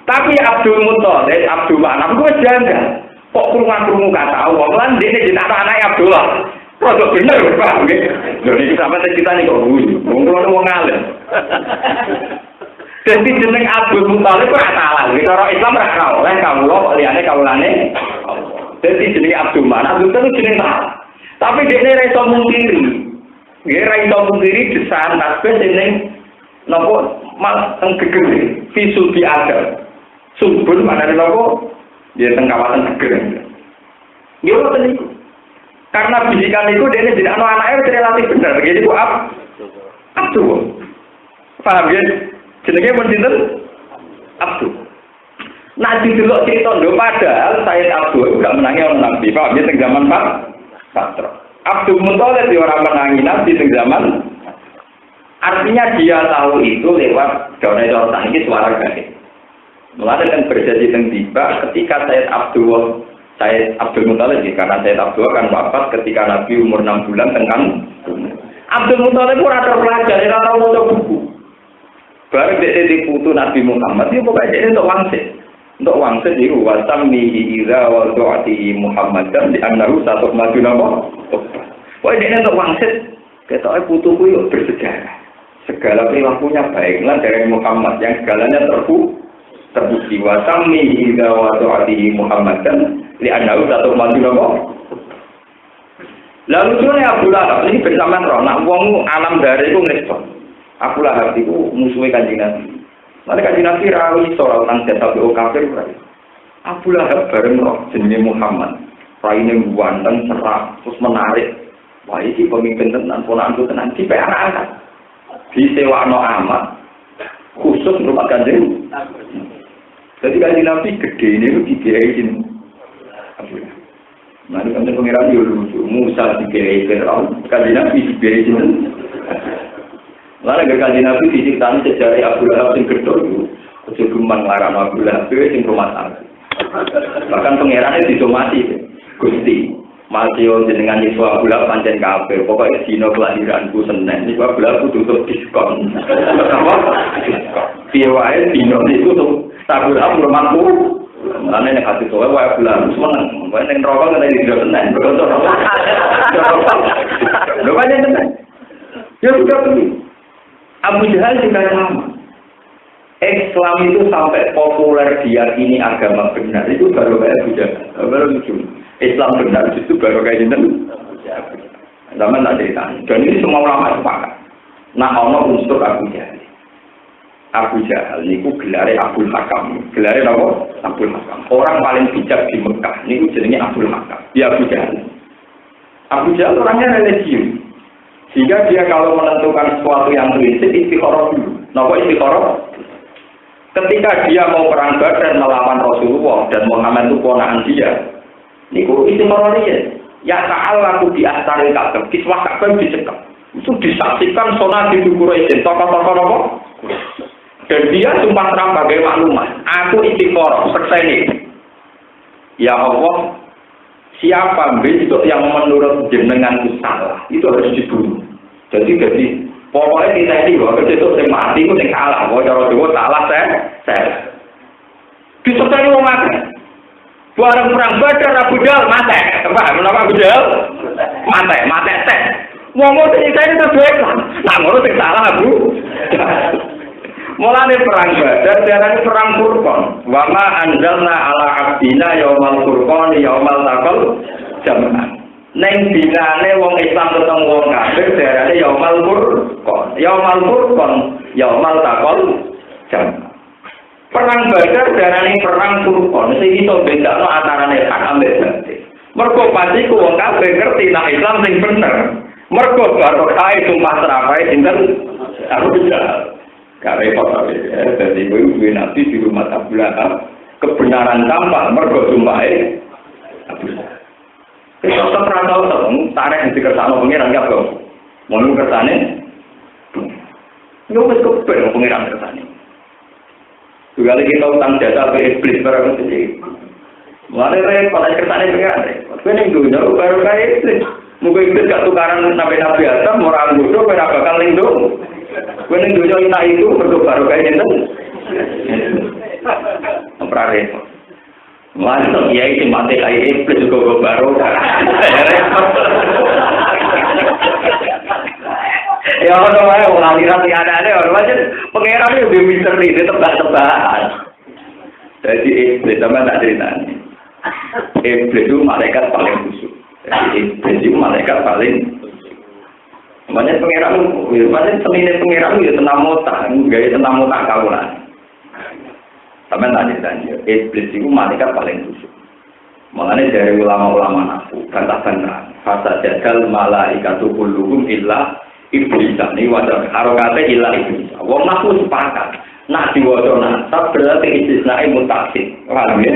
Tapi Abdul Muthalib, Abdul Manaf itu janggal. Kok krungu kata Allah, lan dene jeneng anak Abdullah. Kok bener, paham nggih? Lho iki sampe cerita nih kok guyu. Wong alim. Dadi jeneng Abdul Muthalib ora salah. Cara Islam ora oleh kawula liyane kawulane. Dadi jeneng Abdul Manaf itu jeneng salah. Tapi dene ra iso mungkiri. Nggih ra iso mungkiri desain tasbih jeneng napa mal geger visul bi ada. Subur mana ada nopo dia teng kawasan geger. Dia ngoten niku. Karena bisikan itu dia tidak anaknya relatif benar. Jadi ku Abdul. Paham ya? Jenenge pun sinten? Abdul. Nah didelok cerita lho padahal Sayyid Abdul enggak menangi orang Nabi. Paham ya teng zaman Pak Patro. Abdul Muthalib di orang menangi Nabi teng zaman. Artinya dia tahu itu lewat daun-daun ini suara gaib. Mulai kan berjadi tiba ketika Sayyid Abdul Muthalib karena Sayyid Abdul kan wafat ketika Nabi umur 6 bulan tengkan. Abdul Muthalib pun ada pelajar, dia tahu mau buku. Baru dia diputu Nabi Muhammad dia pokoknya dia untuk wangsit. Untuk wangsit itu wasamihi idza wa du'ati Muhammad dan dianahu satu maju nama. Pokoknya dia untuk wangsit. Ketoknya putuku yuk bersejarah. Segala perilakunya baiklah dari Muhammad yang segalanya terbukti wasami hingga wadu'atihi Muhammad dan li'annahu satu maju nama. Lalu sebenarnya Abu Lahab ini bersamaan roh, nak wong alam dari itu ngerespon. Abu Lahab itu musuhnya Kanjeng Nabi. Nanti Kanjeng Nabi rawi soal tentang jasa kafir. Abu Lahab bareng roh jenenge Muhammad. Raine ganteng, cerah, terus menarik. Wah iki pemimpin tenan, ponakku tenan di anak-anak. Disewakno amat khusus rumah Kanjeng. Jadi Kanjeng Nabi gede ini dikiaiin. Nanti Kanjeng Pangeran yo lucu, Musa dikiaiin Firaun, Kanjeng Nabi dikiaiin. Lalu Kanjeng Nabi diceritani sejarah Abu Lahab sing gedor itu, ojo geman larang Abu Lahab sing rumah tangga. Bahkan pangerannya disomasi, Gusti. Masih jenengan Yesua Abu Lahab pancen kafir. Pokoknya dino kelahiranku Senin, Yesua Abu Lahab tutup diskon. Apa? Piye wae dino itu tuh Abu Lahab rumahku. Mulane nek hati kowe wae Abu Lahab seneng. Kowe ning neraka kena dino Senin. Lho pancen tenan. Ya sudah begitu. Abu Jahal juga sama. Islam itu sampai populer diyakini agama benar itu baru kayak Abu Jahal. Baru lucu. Islam benar itu baru kayak gini. Zaman tak cerita. Dan ini semua ulama sepakat. Nah, ono unsur Abu Jahal. Abu Jahal ini gelarnya Abdul Hakam. Gelarnya apa? Abdul Hakam. Orang paling bijak di Mekah. Ini jenenge Abdul Hakam. Dia Abu Jahal. Abu Jahal orangnya religius. Sehingga dia kalau menentukan sesuatu yang prinsip istikharah dulu. Napa istikharah? Ketika dia mau perang Badar melawan Rasulullah dan Muhammad itu ponakan dia. Niku istikharah dia. Ya ta'ala aku di astaril Ka'bah, kiswah Ka'bah dicekap. Itu disaksikan sonat di Quraisy, tokoh-tokoh apa? Dan dia sumpah sebagai maklumat. Aku istikharah, sekseni. Ya Allah, siapa besok yang menurut jenenganku salah, itu harus dibunuh. Jadi pokoknya kita ini bahwa besok yang mati itu yang salah. Bahwa cara Jawa salah saya. Disertai orang mati. Barang perang Badar Abu Jahal mati. Menapa Abu Jahal? Mati teh. Wong sing saya itu baik lah. Nah, ngono sing salah Abu. Mulane perang Badar diarani perang Furqan. Wa ma anzalna ala abdina yaumal furqan yaumal taqal jam'an. Neng dinane wong Islam ketemu wong kafir diarani yaumal furqan. Yaumal furqan yaumal taqal jam'an. Perang Badar diarani perang Furqan. Sing iso bedakno antarane hak ambek batil. Mergo pasti ku wong kafir ngerti nek Islam sing bener. Mergo barokah sumpah serapai sinten Abu Jahal. Karena itu, jadi ibu Nabi di rumah Abu Lahab kebenaran tampak mergo sumpahe Abu Jahal. Kita terang tarik di kersane pengiran ya bro. Mau kersane? Yo wis kepen pengiran kersane. Juga lagi kita utang jasa ke iblis barang itu. Mulai repot kersane pengiran. Kowe ning dunya baru kae iblis. Muga iblis gak tukaran nabi-nabi Adam ora nggodho ora bakal lindung. Kowe ning dunya itu mergo baru kae enten. Ora repot. Mulai ya iki mate kae iblis juga baru. Ya ono wae wong aliran tiada-ada ono aja pangeran yo misteri tebak-tebakan. Jadi iblis sama tak ceritanya. Iblis itu malaikat paling khusyuk. Jadi iblis itu malaikat paling banyak pangeran, banyak seni pangeran itu tenang otak, gaya tenang otak kawalan. Sama tak ceritanya. Iblis itu malaikat paling khusyuk. Makanya dari ulama-ulama nafu bantah-bantah. Fasa jadal malaikatu kulluhum illa iblis ini wajar harokatnya ilah iblis. Wong nafu sepakat. Nak diwajah nasab berarti istisna'i mutasil. Paham ya?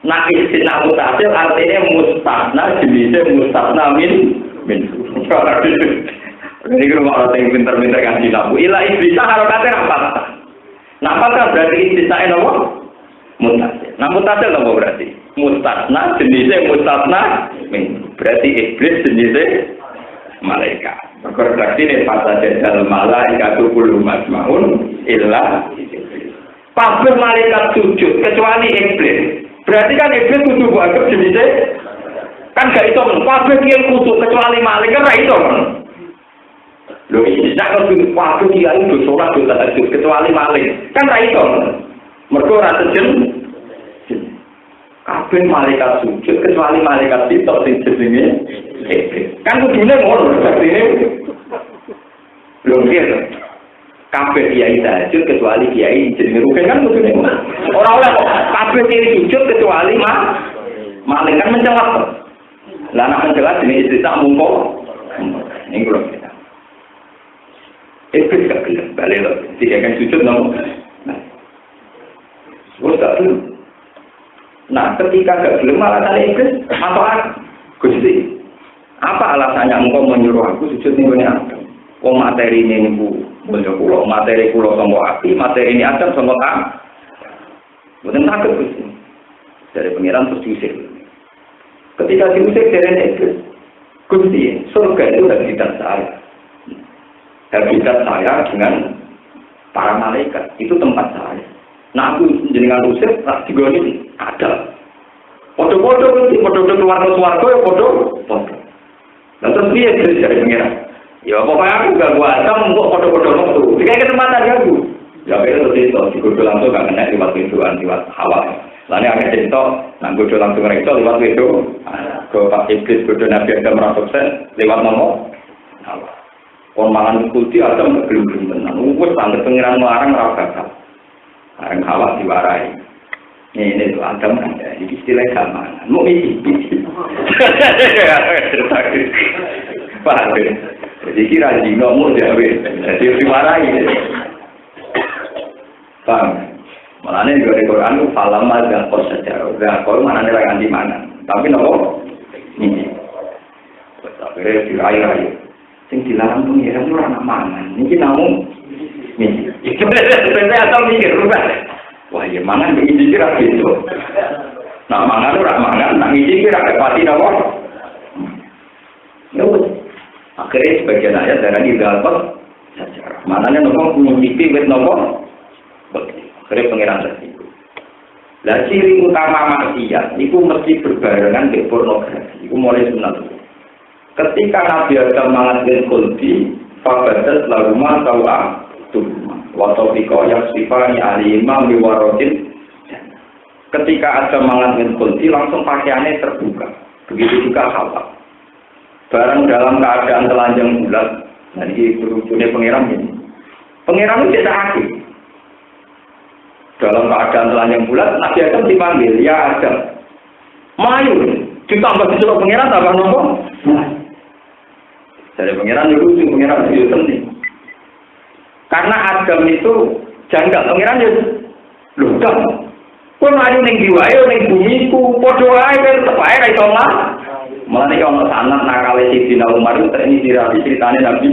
Nak istisna' mutasil artinya mustasna jenisnya mustasna min. Ini rumah orang yang pintar-pintar kan nafu. Ilah iblis harokatnya rapat. Nah apakah berarti istisna'i apa? Mutasil. Nah mutasil apa berarti? Mustasna jenisnya mustasna min. Berarti iblis jenisnya malaikat. Berarti ini fasa jadal malaikat kullu masmaun illa pabrik malaikat sujud kecuali iblis. Berarti kan iblis kudu anggap jenisnya kan gak itu pabrik yang kudu kecuali malaikat ra itu. Lho iki sak kudu pabrik yang kudu sholat kudu kecuali malaikat. Kan ra itu. Mergo ra sejen kabeh malaikat sujud kecuali malaikat itu sing jenenge kan kudune ngono artine belum gitu kabeh kiai sujud kecuali kiai jenenge rugen kan kudune ora oleh kok kabeh kiai sujud kecuali malaikat mencelak lah nek Quran jelas ini istisna mungko. Ini kalau kita. Iblis gak gelem balik loh. Tidak akan sujud nopo. Gak gelem. Nah, ketika gak gelem alasan iblis manfaat. Gusti. Apa alasannya engkau menyuruh aku sujud ning Adam? Wong materi ini niku mulya kula, materi kula sangka ati, materi ini Adam sangka tak. Mboten saged Gusti. Dari pengiran terus diusir. Ketika diusir dari iblis, Gusti, surga itu habitat saya. Habitat saya dengan para malaikat, itu tempat saya. Nah aku jenengan usir, tak digoni ada. Podo-podo keluar ke swarga ya podo. Lah terus piye dari pengiran? Ya pokoknya aku gak kuasa untuk podo-podo waktu. Jika kesempatan ya aku. Ya betul itu, digodol langsung gak kena lewat pintuan, lewat hawa. Lalu ada cerita, nang godol langsung itu lewat pintu. Ke Pak Iblis godol Nabi Adam sukses lewat nomor hawa. Konmangan kulti Adam gelem-gelem tenan. Wes sangat pengiran melarang ra bakal. Areng hawa diwarai. Ini Adam kan ya, ini istilah zaman. Mau isi. Paham ya? Jadi kira jino mau jawe, jadi dimarahi. Paham? Malahnya di Quran itu falam ada kos sejarah. Kalau mana nih lagi di mana? Tapi nopo ini. Akhirnya diraih-raih. Sing dilarang pengiran itu orang mangan. Ini namun ini. Itu sebenarnya atau mikir rubah. Wah, ya mangan ini kira gitu. Nah, mangan orang mangan, nang ini kira kepati nopo. Ya akhirnya sebagian ayat darah dapat sejarah. Mananya nopo mengikuti wet nopo. Akhirnya pengiran tersebut. Lah ciri utama maksiat itu mesti berbarengan dengan pornografi. Itu mulai sunat. Ketika Nabi Adam mengatakan kulti, fabadat laguma tawa tuh. Waktu yang sifatnya alimah miwarotin. Ketika ada mengatakan kulti langsung pakaiannya terbuka. Begitu juga Hawa. Barang dalam keadaan telanjang bulat. Nah ini berujungnya pengiram ini. Pengiram itu tidak aktif. Dalam keadaan telanjang bulat, Nabi Adam dipanggil, ya Adam. Mayu, ditambah disuruh pengiram tambah nopo. Dari pengiram itu lucu, pengiram itu penting. Karena Adam itu janggal, pengiran ya ludah. Kau maju neng diwayo neng bumiku, podo aja tetap aja kayak tolak. Malah nih kalau anak nakale Sidina Umar itu ini dirapi ceritanya Nabi.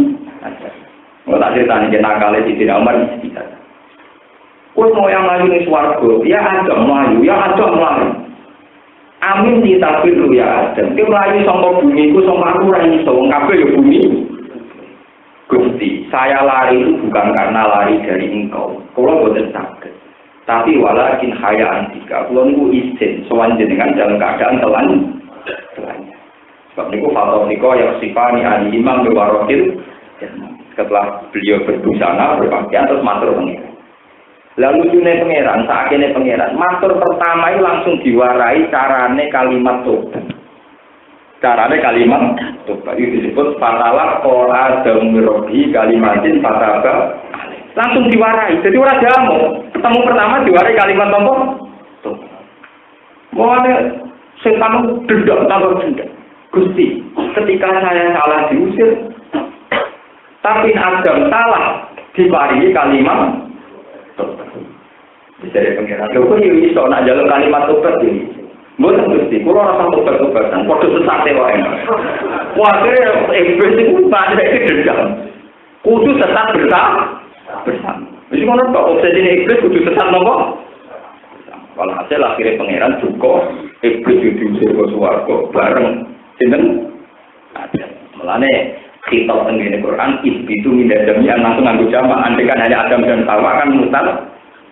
Kalau tak ceritanya dia nakale Sidina Umar itu tidak. Kau mau yang maju neng swargo, ya Adam maju, ya Adam maju. Amin ditafiru ya Adam. Kau maju sama bumiku sama aku lagi sama kafe ya bumi. Gusti, saya lari itu bukan karena lari dari engkau. Kalau boten sakit. Tapi walakin hayaan jika kalau niku izin sowan jenengan dalam keadaan telanjang. Sebab niku fatwa niku yang sifani ali imam bewarokil. Setelah beliau berbusana berpakaian terus matur pengiran. Lalu june pengiran, sakene pengiran. Matur pertama itu langsung diwarai carane kalimat tobat. Caranya kalimat tobat itu disebut fatalah qala damirobi kalimatin fataba langsung diwarai. Jadi orang jamu ketemu pertama diwarai kalimat tobat. Mau ada setan dendam tambah dendam. Gusti, ketika saya salah diusir, tapi Adam salah diwarai kalimat tobat. Jadi pengiran. Lho kok iso nak jalur kalimat tobat ini? Mboten Gusti, kula rasa tobat-tobatan, padha sesate wae. Wah, iblis iku banyak dendam. Kudu sesat bersama. Wis ngono kok obsesi iblis kudu sesat nopo? Kalau hasil akhirnya pangeran juga iblis diusir ke swarga bareng sinten? Ada. Mulane kitab tengene Quran itu min Adam yang langsung nganggo jamak, andekan hanya Adam dan Hawa kan mutal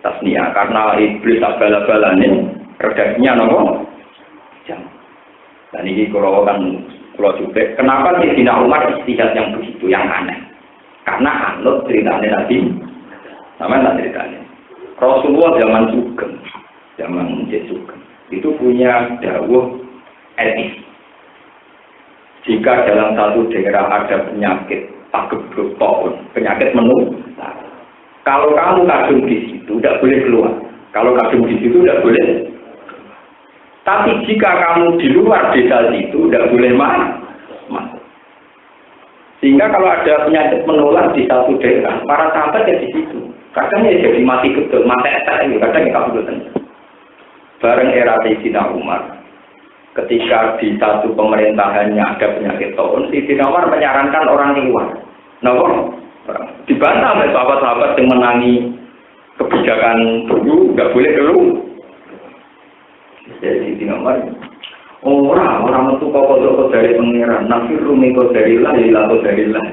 tasniah karena iblis abal-abalane redaksinya nopo? Dan ini kalau juga, kenapa Sayyidina Umar istihad yang begitu, yang aneh? Karena anut ceritanya Nabi, namanya ceritanya. Rasulullah zaman Sugeng, zaman Sugeng, itu punya dawuh etis. Jika dalam satu daerah ada penyakit pagebluk taun, penyakit menular, kalau kamu kadung di situ, tidak boleh keluar. Kalau kadung di situ, tidak boleh. Tapi jika kamu di luar desa itu tidak boleh masuk. Sehingga kalau ada penyakit menular di satu daerah, para sahabat ya di situ. Kadang ya jadi mati betul, mati etak, kadang ya kabupaten. Bareng era Sayyidina Umar, ketika di satu pemerintahannya ada penyakit taun, Sayyidina Umar menyarankan orang keluar. Nah, dibantah oleh sahabat-sahabat yang menangi kebijakan dulu, nggak boleh dulu. Jadi Sayyidina Umar, orang itu kok dari pengiran, nafir rumi kok dari lah, ilah kok dari lah.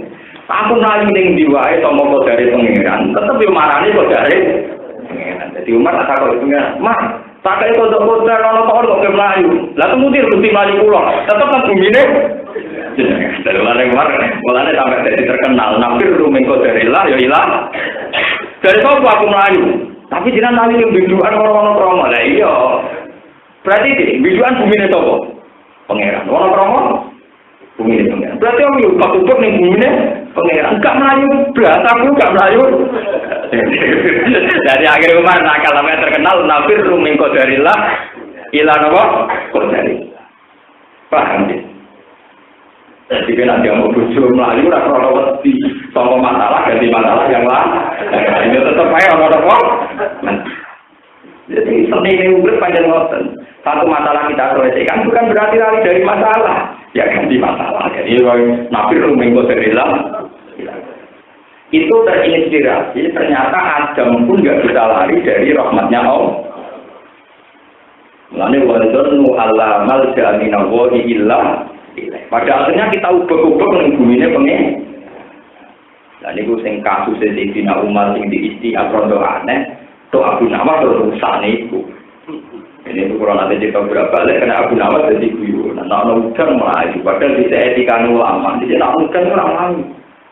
Aku nanya yang diwai sama kok dari pengiran, tetap yang marahnya kok dari pengiran. Jadi Umar tak kok pengiran, mah pakai kok dari orang kok ke Melayu, lalu kemudian bukti Melayu pulang, tetap kan bumi ini. Dari mulanya sampai jadi terkenal, nafir rumi kok dari lah, ya ilah. Dari sopo aku Melayu, tapi jangan nanya yang biduan orang-orang promo lah, iya. Berarti di biduan bumi ini sopo pengiran, orang promo. Bumi ini pengiran. Berarti orang yuk, Pak Kubur nih bumi ini pengiran. Enggak Melayu, berasa aku enggak Melayu. Dari akhir Umar nakal namanya terkenal nafir ruming qadarillah ila napa? Qadari. Paham ya? Jadi kan ada mau bojo Melayu ora krono wedi, sangka masalah ganti masalah yang lain. Ini tetap ae ono apa? Jadi seni ini urip panjang ngoten. Satu masalah kita selesaikan bukan berarti lari dari masalah. Ya ganti masalah. Jadi nafir ruming qadarillah. Itu terinspirasi, ternyata Adam pun nggak bisa lari dari rahmatnya Allah. Mulane wadzannu alla malja minallahi illa ilaih. Pada akhirnya kita ubah-ubah ning bumine pengen. Lah niku sing kasus Sayyidina Umar sing diisti akrondo aneh, to Abu Nawas to rusane iku. Ini itu kurang ada cerita berapa kali karena Abu Nawas jadi guyu. Nah, udan melayu. Padahal bisa etika ulama. Jadi nak udan orang lain.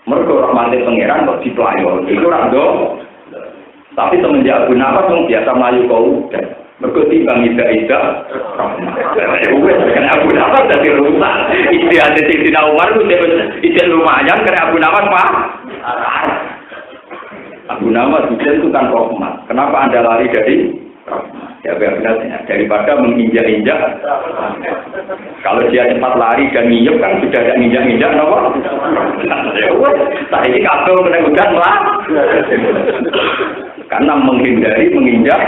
Mereka rahmatin pangeran kok dipelayor. Itu orang do. Tapi semenjak Abu Nawas yang biasa melayu kau udan. Mereka timbang ida-ida. Karena Abu Nawas jadi rusak. Istiadat Sayyidina Umar itu lumayan karena Abu Nawas pak. Abu Nawas itu kan rahmat. Kenapa Anda lari dari rahmat? Ya benar-benar daripada menginjak-injak. Kalau dia cepat lari dan nyiup kan sudah ada injak-injak, nopo. Saya ini kabel kena hujan lah. Karena menghindari menginjak.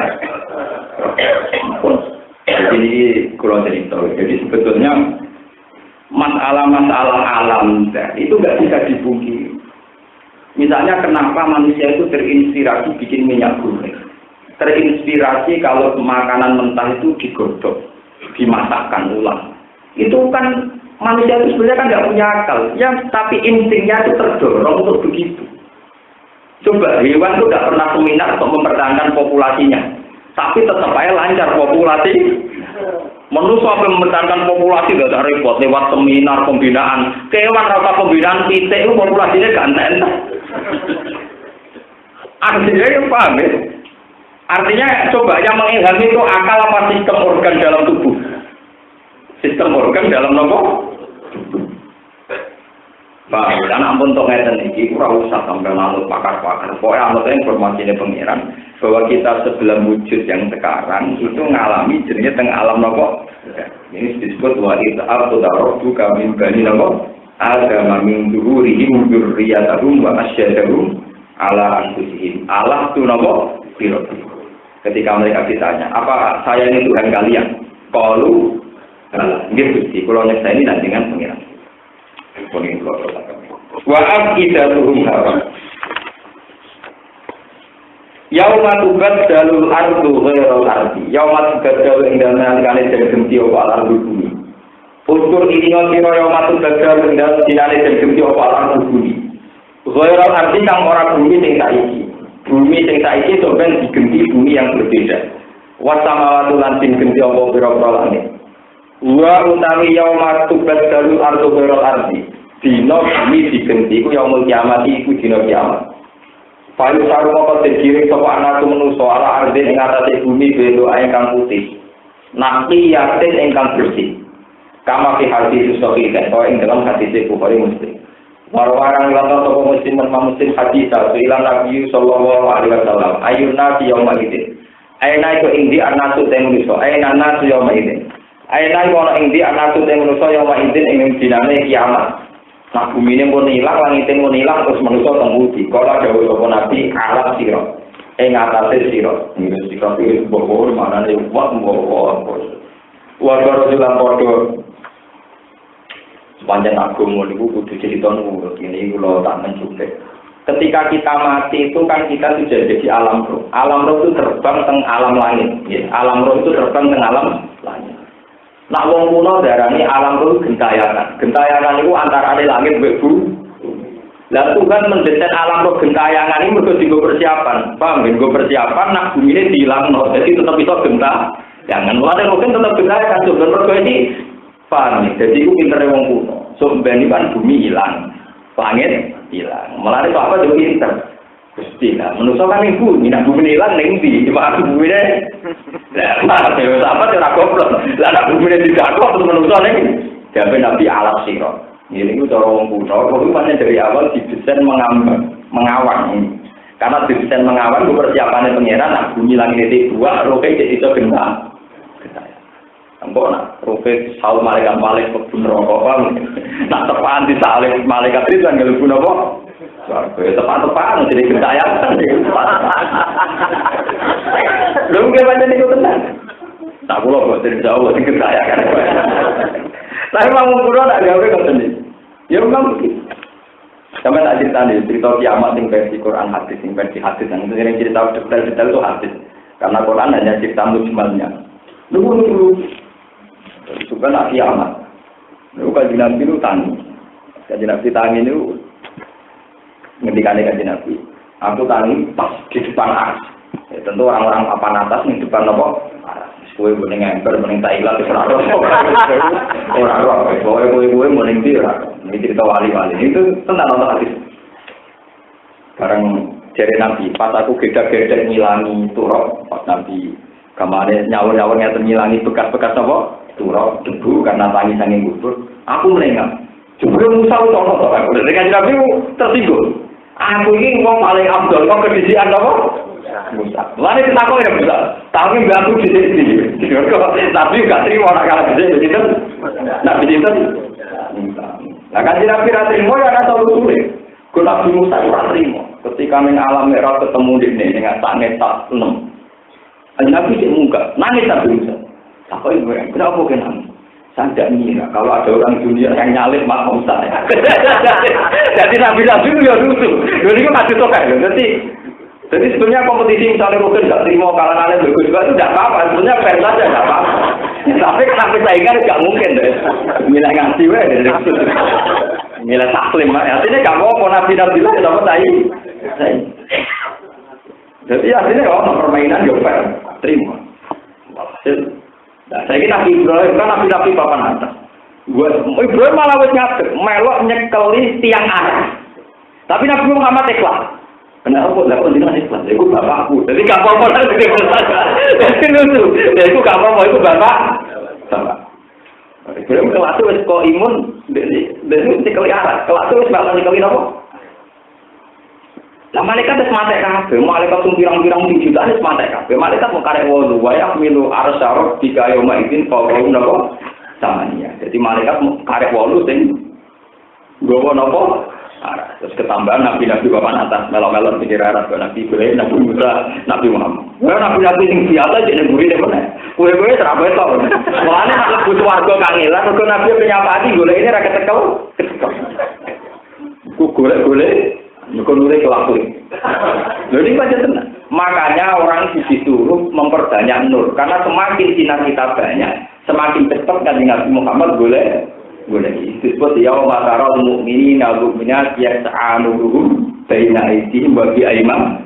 Jadi kurang cerita. Jadi sebetulnya masalah-masalah alam itu nggak bisa dipungkiri. Misalnya kenapa manusia itu terinspirasi bikin minyak goreng. Terinspirasi kalau makanan mentah itu digodok, dimasakkan ulang. Itu kan manusia itu sebenarnya kan nggak punya akal, ya tapi instingnya itu terdorong untuk begitu. Coba hewan itu nggak pernah seminar untuk mempertahankan populasinya, tapi tetap aja lancar populasi. Manusia sampai mempertahankan populasi nggak ada repot lewat seminar pembinaan. Kewan rata pembinaan pitik itu populasinya ganteng. Artinya yang paham ya? Artinya coba yang mengilhami itu akal apa sistem organ dalam tubuh? Sistem organ dalam nopo? Bah, karena ampun untuk ngeten iki ora usah sampai manut pakar-pakar. Pokoknya anut informasinya pengiran bahwa kita sebelum wujud yang sekarang itu ngalami jenenge teng alam nopo? Ini disebut wa ita'atu darobu kamin bani nopo? Ada min duhurihim dzurriyyatahum wa asyadahum ala anfusihim. Allah tu nopo? Biro. Ketika mereka ditanya, apa saya ini Tuhan kalian? Qalu, gitu sih. Kalau saya ini nanti dengan pengiran. Wa'ab idatuhum haram. Yauma tubaddalul ardu ghairal ardi. Yauma tubaddalu ing dalem nalikane den genti apa ardu bumi. Utur iriyo sira yauma tubaddalu ing dalem dinane den genti apa ardu bumi. Ghairal ardi kang ora bumi sing saiki. Bumi sing saiki sampeyan digenti bumi yang berbeda. Wasamawatu lan digenti apa pira-pira langit. Wa utawi yauma tubaddalu ardu ghairal ardi. Dina bumi digenti ku yaumul kiamat iku dina kiamat. Payu saru moko dikirim sapa anak manusa ala ardi ing atase bumi bendo ingkang putih. Nabi yatin ingkang bersih. Kama fi hadis sahih kan ing dalam hadis Bukhari Muslim. Warwarang lantar toko muslim muslim hadis ilan Nabi sallallahu alaihi wasallam ayun nabi yauma idin aina itu indi anasu tenuliso aina nasu yauma idin Aina kono ing di anak tute manusa yang wa idin ing dinane kiamat. Nah bumi ini pun hilang, langit pun hilang, terus manusia tembudi. Kalau jauh sopo nabi alat siro, ngatasi siro. Ini siro itu bohong, mana nih buat bohong. Warga Rasulullah Porto sepanjang agama itu kudu cerita nurut. Ini kalau tak mencukupi. Ketika kita mati itu kan kita sudah jadi alam roh. Alam roh itu terbang teng alam langit. Ya. Alam roh itu terbang teng alam langit. Nak wong kuno darani alam roh gentayangan. Gentayangan itu antara langit mbek bumi. Lah Tuhan mendesain alam roh gentayangan ini mergo dienggo persiapan. Paham nggih? Dienggo persiapan nak bumi ini dilangno. Jadi tetap iso genta. Jangan wae mungkin tetap gentayangan juga mergo ini paham nih. Jadi itu pintere wong kuno. So ben kan bumi hilang. Langit hilang. Malah itu apa juga pinter. Gusti lah, menusuk kan ibu, minat bumi hilang neng di, cuma aku bumi deh. Lah, dewa apa cara goblok? Lah, nak bumi deh tidak kok, terus menusuk neng. Jadi nabi alam siro. Ini itu cara orang kuno. Pokoknya dari awal didesain mengawang. Karena didesain mengawang, itu persiapannya pengiran. Nak bumi langit itu dua, roket jadi itu gentar. Enggak nak, roket saul malaikat kebun rokok. Nak tepaan di salib malaikat itu kan nggak guna kok. Tepat-tepat jadi gentayangan. Lu nggak baca itu tenang. Tak pulau buat dari jauh jadi gentayangan. Tapi mau pulau tak gawe kau sendiri. Ya memang begitu. Sampai tak cerita kiamat yang versi Quran hadis, yang versi hadis yang cerita detail itu hadis. Karena Quran hanya cerita mujmalnya. Lu juga nak kiamat. Lu kaji nabi lu tani. Kaji nabi tani itu ngendikane kanjeng Nabi. Aku tani pas di depan ars. Ya, tentu orang-orang papan atas di depan apa? Ars. Kowe mending ember mending Thailand wis ora ora. Ora kowe mending ndi ora. Iki cerita wali-wali. Itu tentang nonton hadis. Bareng jare Nabi, pas aku gedak-gedek ngilangi turok, pas Nabi kamane nyawur-nyawur ngeten ngilangi bekas-bekas apa? Turok, debu karena tangi saking gugur. Aku melengak. Juga Musa utono to aku. Dengan Nabi tersinggung. Aku ini wong paling abdul kok kedisian apa? Musa. Lan iki takok ya Musa. Tapi mbak aku dhisik iki. Tapi gak trimo ora kalah dhisik begitu. Nabi itu Musa. Lah kan Nabi ra trimo ya ana sulure. Kok Nabi Musa ora trimo. Ketika ning alam merah ketemu dene ning atane tak 6. Nabi sik munggah. Nangis Nabi Musa. Takok iki kenapa kok nangis? Saya tidak ngira kalau ada orang dunia yang nyalip Mas Musa. Jadi nabi-nabi itu ya lucu. Jadi itu masih tokai. Jadi sebenarnya kompetisi misalnya mungkin tidak terima kalangan yang bagus itu tidak apa-apa. Sebenarnya fair saja tidak apa-apa. Tapi kenapa saingan tidak mungkin deh. Milah ngasih weh. Milah taklim. Artinya nggak mau nabi-nabi itu dapat saing. Jadi artinya kalau permainan ya fair. Terima. Nah, saya kira Nabi Ibrahim kan nabi papan atas. Ibrahim malah wis ngadeg, melok nyekeli tiang arah. Tapi Nabi Muhammad ikhlas. Kenapa kok jenengan ikhlas? Iku bapakku. Jadi gak apa-apa lah gede bersalah. Jadi lucu. Ya iku gak apa-apa iku bapak. Bapak. Ibrahim kelas wis kok imun dari nyekeli arah. Kelas wis bakal nyekeli napa? Lah malaikat wis matek kabeh, malaikat sing pirang-pirang jutaan wis matek kabeh. Malaikat mung karek wudu wae milu arsyarab dikaya maitin fawau napa samania. Jadi malaikat mung karek wudu sing nggawa napa? Terus ketambahan nabi-nabi papan atas melo-melo pikir arah Nabi Ibrahim, Nabi Musa, Nabi Muhammad. Wah nabi-nabi sing biasa jeneng gurine meneh. Kowe-kowe ora beto. Mulane nek mlebu swarga kangelan, mergo nabi penyapati golekne ra ketekel. Ku golek-golek nurut kelakuan. Jadi baca tenang. Makanya orang disuruh memperbanyak nur. Karena semakin sinar kita banyak, semakin cepat kan Nabi Muhammad boleh. Disebut ya matarul mukminin wal mukminat yas'anuhum baina aydihim wa bi ayman.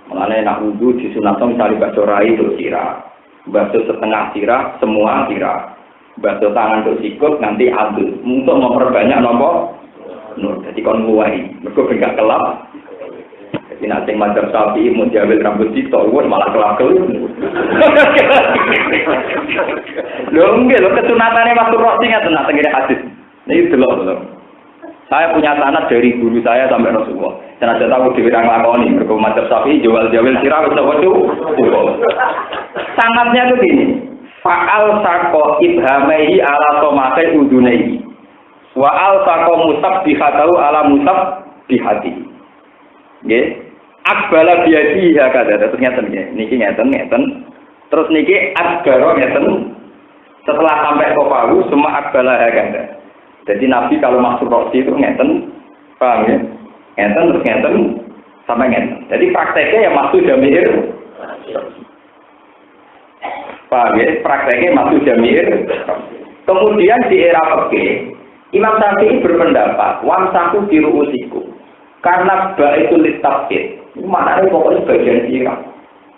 Mulane nak wudu disunatkan cari basuh rai terus sirah. Basuh setengah sirah, semua sirah. Basuh tangan terus sikut nanti adus. Untuk memperbanyak nomor nur, jadi kon nguwari, mereka enggak kelap. Jadi nanti mazhab Syafi'i mau diambil rambut sitok, malah kelak-kelak. Loh enggak, kesunatannya waktu roh sing ngaten nak tengene hadis. Ini delok. Saya punya sanad dari guru saya sampai Rasulullah. Dan ada tahu dhewe nang lakoni, mergo mazhab Syafi'i jual sirah wis apa tuh. Sanadnya tuh gini. Fa'al saqo ibhamaihi ala tomate udunaihi. Wa al saqo musabbihatahu ala musabbihati. Nggih. Akbala biadi hakada terus ngeten nggih. Niki ngeten. Terus niki akbaro ngeten. Setelah sampai kofahu semua akbala hakada. Jadi Nabi kalau masuk roksi itu ngeten, paham ya? Ngeten terus ngeten sampai ngeten. Jadi prakteknya ya masuk jami'ir. Paham ya? Prakteknya masuk jami'ir. Kemudian di era fikih, Imam Syafi'i berpendapat, wamsaku diruusiku. Karena baitul litabid. Maknanya pokoknya bagian sirah.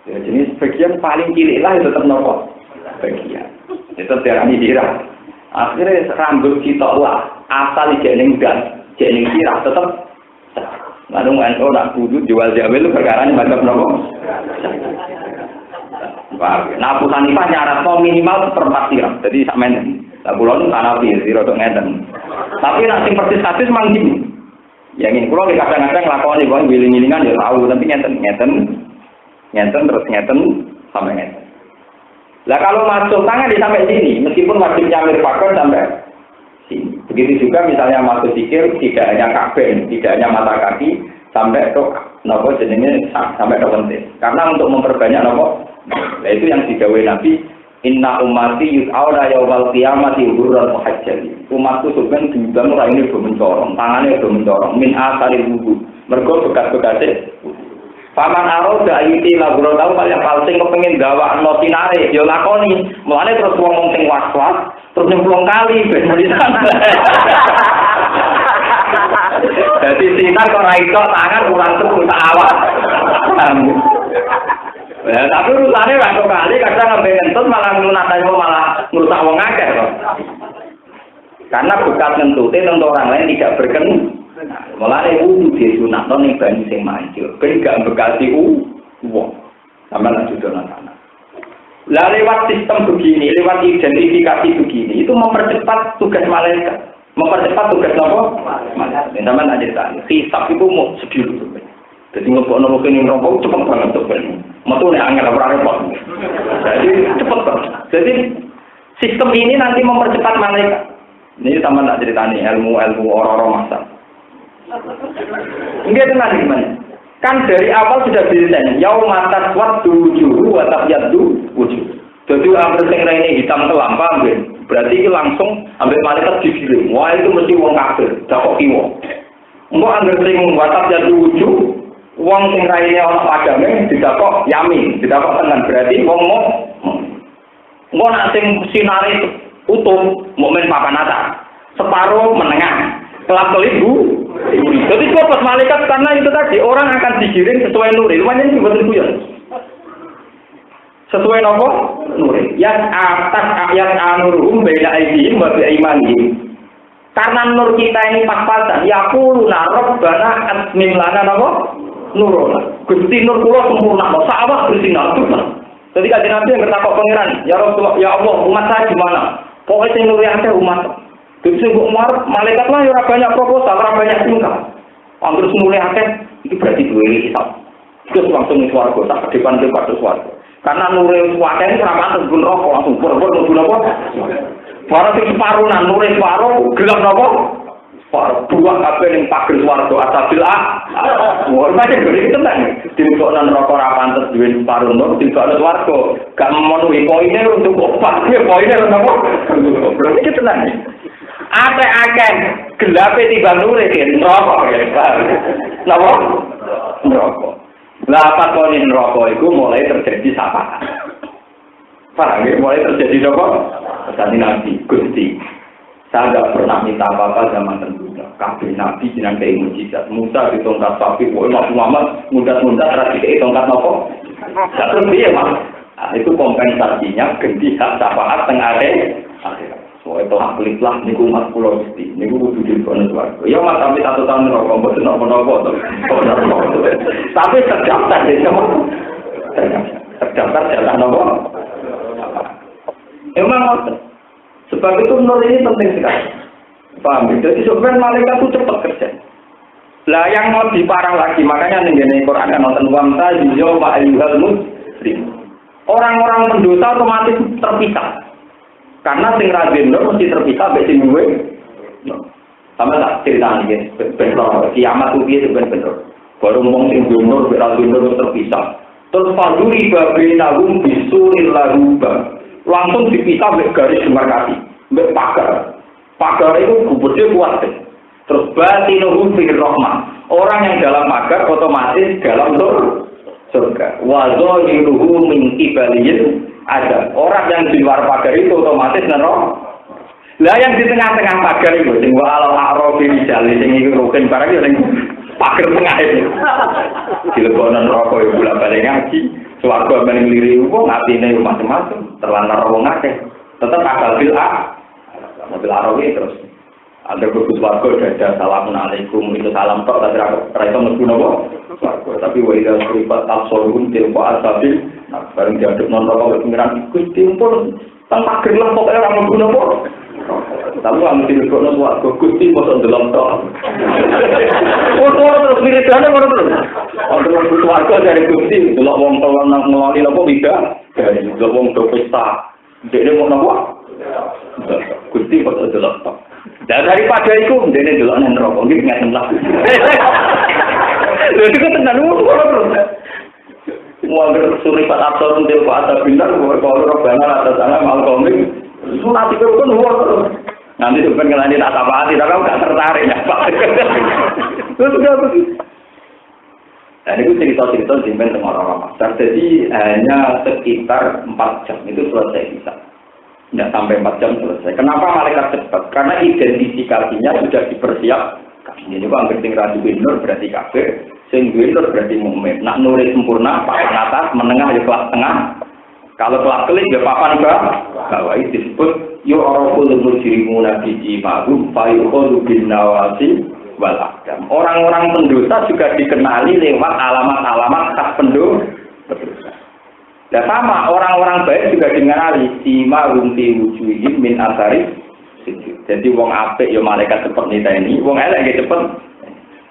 Ya, jenis bagian paling cilik lah itu tetap nopo. Bagian. Itu diarani sirah. Akhirnya rambut kita lah. Asal jening dan jening sirah tetap. Lalu NU nak kudu jual jawel itu perkaranya macam nopo. Nah, Abu Hanifah nyarat minimal seperempat sirah. Jadi sampean lah kula nu Hanafi sira tok ngeten. Tapi nek sing persis hadis mang gini. Ya ngene kula kadang-kadang lakoni wong wiling-wilingan ya tahu tapi ngeten terus ngeten sampai ngeten. Lah kalau masuk tangan di sampai sini meskipun wajibnya mirfaqan sampai sini. Begitu juga misalnya masuk sikil tidak hanya kabeh, tidak hanya mata kaki sampai ke napa jenenge sampai ke lentis. Karena untuk memperbanyak napa nah itu yang didhawuhi Nabi Inna ummati yus'auna yawmal qiyamati hurran muhajjali. Umatku sebenarnya diundang ora ini do mencorong, tangane do mencorong min asari wudu. Mergo bekas-bekase. Paman aroda ayuti labro tau kaya palsing kepengin gawakno sinare ya lakoni. Mulane terus wong sing was-was terus nyemplung kali ben menisan. Dadi sinar kok ora iso tangan kurang terus awak. Ya, tapi urusannya waktu kali kadang ngambil ngentut malah ngunatanya malah ngerusak wong akeh kok. Karena bekas ngentutnya tentu orang lain tidak berkenan. Mulane wudu disunatno ning banyu sing manjur, ben gak bekasi wong. Sampe lan judonan anak. Lah lewat sistem begini, lewat identifikasi begini, itu mempercepat tugas malaikat. Mempercepat tugas apa? Malaikat. Sampe nak cerita, hisab itu mau sedih. Jadi ngelupukno kene rokok cepet banget tuh ben. Metu nek angel ora repot. Jadi cepet banget. Jadi sistem ini nanti mempercepat malaikat. Ini sama tak ceritani ilmu orang-orang masa. Enggak tenang gimana? Kan dari awal sudah dirilis yaumatat wujuhu wa tabyaddu wujuh. Jadi hampir sing rene hitam kelam paham nggih? Berarti iki langsung ambil malaikat digiring. Wah itu mesti wong kafir, dakok kiwa. Engko angger sing wa tabyaddu wujuh wong sing raine ana padame didakok yamin, didakok tenan berarti wong mau nak sing sinare utuh mukmin papan atas, separuh menengah, kelap-kelip Jadi pas malaikat karena itu tadi orang akan digiring sesuai nuril, lumayan sih betul ya. Sesuai nopo nuril. Yang atas yang anurum beda aidihim wa bi aimanihim. Karena nur kita ini pas-pasan, yaquluna rabbana atmim lana nopo nurul. Gusti nur kula sempurna, sawah bersinar terus. Jadi kanjeng Nabi yang bertakwa pangeran, ya Rasulullah, ya Allah, umat saya gimana? Pokoknya sing nuri akeh umat. Jadi sing Umar malaikat lah ora banyak proposal, ora banyak tingkah. Angger nuri akeh itu berarti duwe hisab. Terus langsung ke swarga, tak depan ke swarga. Karena nuri akeh ora pantes gun rokok langsung berbor mlebu napa? Para sing separuh nang nuri separuh gelap napa? Para buah kabeh ning pager swarga asabil a. Wah, macam gede tenan. Dilebokno neraka ora pantes duwe separuh nur, dilebokno swarga. Gak memenuhi poinnya untuk opak, poinnya untuk apa? Berarti itu tenan. Akeh-akeh gelape timbang nure ki neraka ya. Napa? Neraka. Lah apa kok neraka iku mulai terjadi sapa? Paham ya? Mulai terjadi apa? Tadi Nabi Gusti. Saya tidak pernah minta apa-apa zaman tentunya. Kabeh Nabi jenang kei mujizat. Musa di tongkat sapi, Nabi Muhammad mudah-mudahan rasi kei tongkat nopo. Terus dia mas. Nah, itu kompensasinya ganti hak syafaat tengah akhir. Soalnya telah pelitlah niku umat pulau Gusti. Niku kudu dilebokno swarga. Ya mas sampai 1 tahun rokok mboten napa-napa to. Tapi terdaftar ya. Terdaftar jalan nopo. Emang sebab itu nur ini penting sekali. Paham? Jadi sebenarnya malaikat itu cepat kerja. Lah yang lebih parah lagi, makanya ning Quran kan nonton wamta yuyo wa ayyuhal muslim. Orang-orang pendosa otomatis terpisah. Karena sing ra nur mesti terpisah mbek sing duwe. Sama tak cerita iki, bener kiamat ku piye bener. Baru ngomong sing nur mbek ra nur terpisah. Terus faduri babinahum bisuril laruba. Langsung dipisah mbek garis demarkasi, mbek pagar. Pagar itu gubernur kuat. Terus batinuhum fir rahmah. Orang yang dalam pagar otomatis dalam surga. Wa zahiruhu min qibalil ada. Orang yang di luar pagar itu otomatis neraka. Lah yang di tengah-tengah pagar itu sing wa al-a'rafi rijal sing iku rukun barang yo ning pagar tengah itu. Dilebonan neraka yo bolak-balik ngaji. Swarga men ngliri wong atine yo macam-macam, terlantar wong akeh. Tetep akal bil mobil arawi terus. Ada berbut warga ada assalamualaikum itu salam tok tapi ra iso mlebu napa warga tapi wa ida ribat absolum tilpa asabil nah bareng diaduk non rokok pengiran Gusti pun tanpa gerlah pokoke ora mlebu napa tapi wong mesti kok nang warga Gusti kok ndelok tok terus wiridane ngono terus untuk berbut warga dari Gusti delok wong tolong nang ngeloni napa bida dari delok wong do pesta dekne mau napa Gusti kok ndelok tok. Dan daripada itu, dia ni dulu nang neraka, dia ingat lah. Lalu kita tenan terus. Muager suri pat absorun dia pak atas bintang, kalau robbana atas alam alkomik, sunat itu pun terus. Nanti tu pengenalan dia tak apa hati, tapi aku tak tertarik ya pak. Terus sudah begitu. Dan itu cerita-cerita simpen dengan orang-orang Masar. Jadi hanya sekitar 4 jam itu selesai bisa. Tidak sampai 4 jam selesai. Kenapa malaikat cepat? Karena identifikasinya sudah dipersiapkan. Ini juga hampir sing radu nur berarti kafir, sing nur berarti mukmin. Nak nulis sempurna, papan atas, menengah di kelas tengah. Kalau kelas kelis ya papan bawah itu disebut yu'raful mujrimuna bi imahum fa yuqalu bin nawasi wal aqdam. Orang-orang pendosa juga dikenali lewat alamat-alamat khas pendosa. Dan sama orang-orang baik juga dikenali sima rumti wujuhim min asari. Jadi wong apik ya malaikat seperti ini, wong elek ya cepet.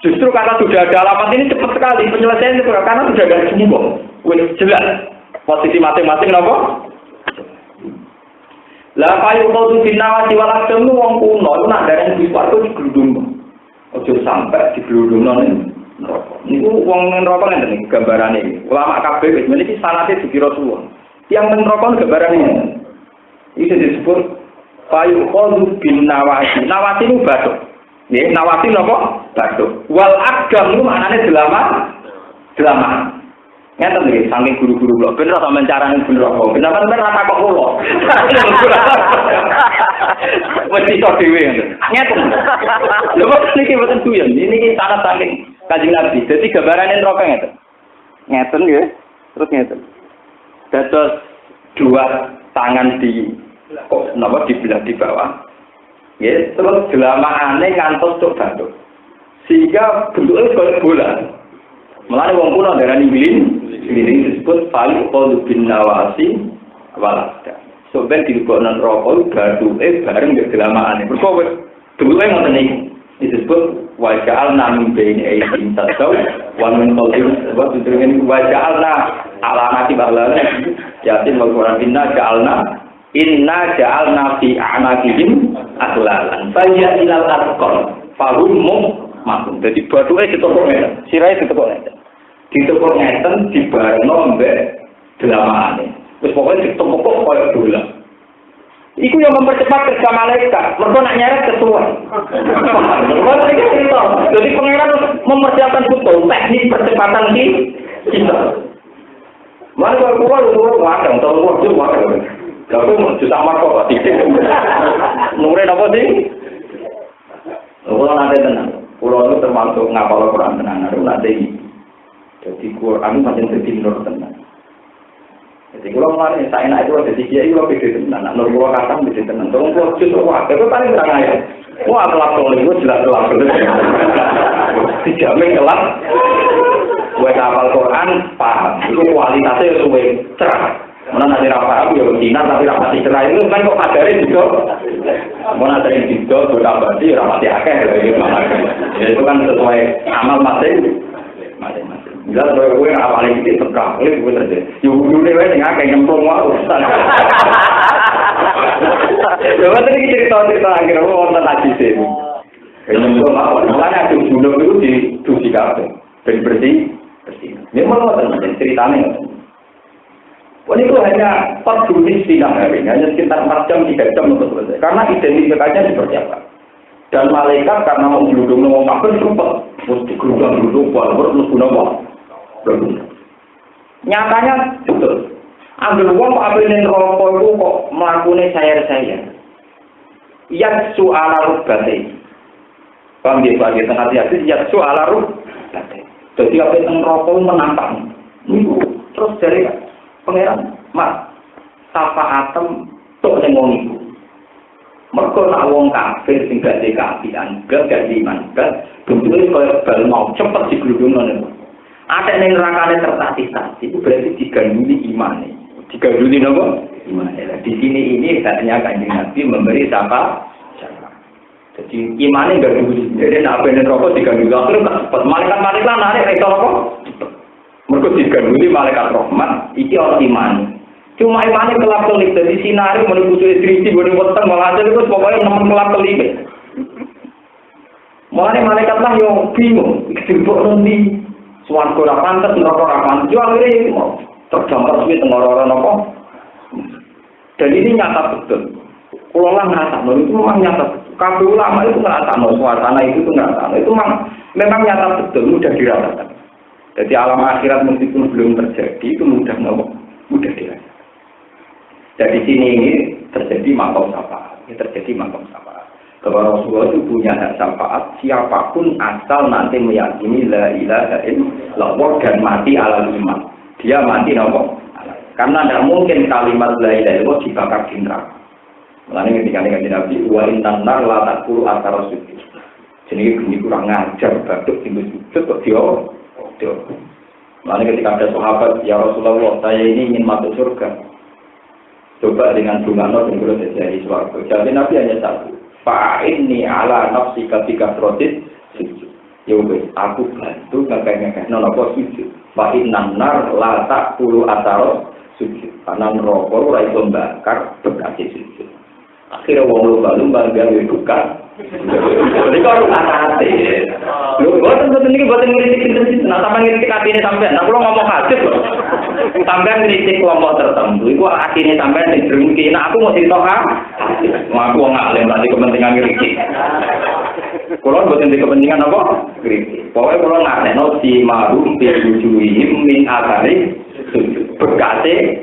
Justru karena sudah ada alamat ini cepat sekali penyelesaian itu karena sudah ada semua. Wis jelas posisi masing-masing napa? Lah payu kudu dinawati walak temu wong kuno itu nak dareng di warga digludung. Ojo sampai digludungno neraka. Niku wong neraka ngene iki gambarane. Ulama kabeh wis meniki sanate dikira suwun. Yang neraka gambarane ngene. Iki disebut payu kudu bin nawati. Nawati itu batuk. Nggih, nawati napa? Batuk. Wal aqdam itu maknane delama. Ngeten iki saking guru-guru kula ben ora sampean carane bener apa. Kenapa sampean ora takok kula? Wis iso dhewe ngeten. Lha kok niki mboten duyan. Niki sangat saking Kanjeng Nabi. Dadi gambarane neraka ngeten. Ngeten nggih. Terus ngeten. Dados 2 tangan di dibelah di bawah. Nggih, terus delamaane ngantos tok batuk. Sehingga bentuknya kayak bola. Mulane wong kuno darani ini disebut paling bin nawasi walada. So ben dilebokno neraka bathuke bareng mbek delamaane. Mergo bentuke ngoten iki. Disebut waja'alna min baini aydihim tasaw wa min khalfihim wa tudrinin waja'alna alamati bahlana yasin wal qur'an inna ja'alna fi a'naqihim aghlalan fa ya ilal arqam fahum makum. Jadi bathuke ditopok ngeten, sirahe ditopok ngeten. Ditopok ngeten dibarengno mbek delamaane. Wis pokoke ditopok koyo bola. Iku yang mempercepat kerja malaikat. Mereka nak nyeret sesuai. Jadi pengiran mempersiapkan betul teknik percepatan kita. Mari kalau keluar wadang, kalau keluar itu wadang. Tapi juta marko pak titik. Nure apa sih? Kalau nanti tenang. Pulau itu termasuk ngapal Quran tenang. Nanti jadi Quran macam tertidur tenang. Jadi kalau kemarin saya naik itu jadi dia itu beda tenan. Nak nur pulau kata beda tenan. Tolong pulau justru wah, tapi paling kurang ayat. Wah kelap tolong itu jelas kelap. Dijamin kelap. Buat hafal Quran paham. Itu kualitasnya suwe cerah. Mana nanti paham ya benar tapi rapati cerah itu kan kok ngajarin juga. Mana ngajarin juga berabadi rapati akeh. Itu kan sesuai amal masing-masing. Jelas bahwa gue nggak paling sedikit terkah, gue saja. Yuk, dulu deh, nggak kayak nyemplung wae. Coba tadi cerita akhirnya wonten hadis ini. Nyemplung mawon, makanya adu junub itu dicuci kabeh, ben bersih. Memang wonten ceritanya. Ini itu hanya 4 unit sidang hari ini, hanya sekitar 4 jam, 3 jam untuk selesai. Karena identifikasinya seperti apa. Dan malaikat karena mau geludung ngomong apa dirumpet. Mesti geludung walaupun mesti apa. Nyatanya betul. Ambil uang apa ini rokok itu kok melakukannya sayar-sayar. Yatsu ala rubbati. Paham dia bagi hati-hati yatsu ala rubbati. Jadi apa yang rokok menantang. Terus dari pangeran, mak, sapa atem tok sing wong iku. Mergo nak wong kafir sing gak dikapian, gak iman, gak bentuke koyo bal mau cepet digludungno. Ada ning nerakane tertatih-tatih, itu berarti diganduli imane. Diganduli napa? Imane. Di sini ini katanya Kanjeng Nabi memberi sapa. Jadi imane gak diganduli. Jadi nak ben rokok diganduli akhir cepet. Malaikat-malaikat narik iso rokok. Mergo diganduli malaikat rahmat, iki ora iman. Cuma imane kelap-kelip dari sinari menuju istri boleh weteng malah terus pokoknya nemen kelap-kelip. Mulane malaikat lah yo bingung, iki kok nanti swarga ora pantes, neraka ora pantes. Yo akhire tergambar suwi tengoro napa. Dan ini nyata betul. Kalau lah ngerasa, itu memang nyata betul. Kabeh ulama itu ngerasa, suasana itu ngerasa. Itu memang nyata betul, mudah dirasakan. Jadi alam akhirat meskipun belum terjadi itu mudah dirasakan. Dari sini ini terjadi makom syafaat. Ini terjadi makom syafaat. Bahwa Rasulullah itu punya hak syafaat siapapun asal nanti meyakini la ilaha illallah dan mati ala iman. Dia mati nopo. Karena tidak mungkin kalimat la ilaha illallah dibakar di neraka. Mulanya ketika Nabi wa intan nar la taqulu asar rasul. Jadi ini kurang ngajar batuk tinggal sujud kok dia. Mulanya ketika ada sahabat ya Rasulullah saya ini ingin masuk surga. Coba dengan bunga dan gula dari suarga. Jadi Nabi hanya satu. Fa'inni ala nafsi ketika protes sujud. Ya wes, aku bantu ngekeh-ngekeh nopo sujud. Fa'innan nar la taqulu asar sujud. Karena neraka ora iso bakar bekas sujud. Akhirnya wong lumba-lumba gawe buka. Jadi kalau hati, lu buatan ini buatan ngiritik nah sampai ngiritik hati ini sampai, nah kalau ngomong hadis loh, sampai ngiritik kelompok tertentu, itu hati ini sampai ngiritik, nah aku mau cerita aku ngalim berarti kepentingan ngiritik. Kalau buatan kepentingan apa? Ngiritik. Pokoknya kalau ngasih noti marum bijujuhim min asari bekate.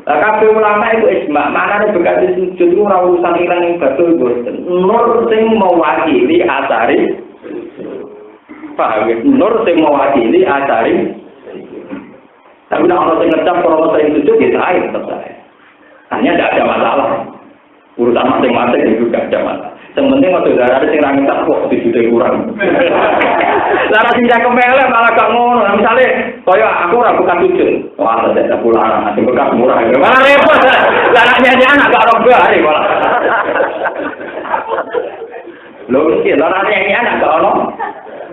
Kabeh ulama itu ijma, maknane bekas sujud itu ora urusan ireng ing batul boten. Nur sing mewakili asari. Paham ya? Nur sing mewakili asari. Tapi nek ana sing ngecap ora sing sujud ya sae tetep sae. Hanya tidak ada masalah. Urusan masing-masing itu tidak ada masalah. Yang penting waktu darah sing ra ngecap kok sujudé kurang. Lara sing kemele malah gak ngono. Misale kaya aku ora bukan sujud. Wah, ada pulang, ada bekas murah. Malah repot. Laranya dia anak gak roba hari malah. Lho iki laranya ini anak gak ono.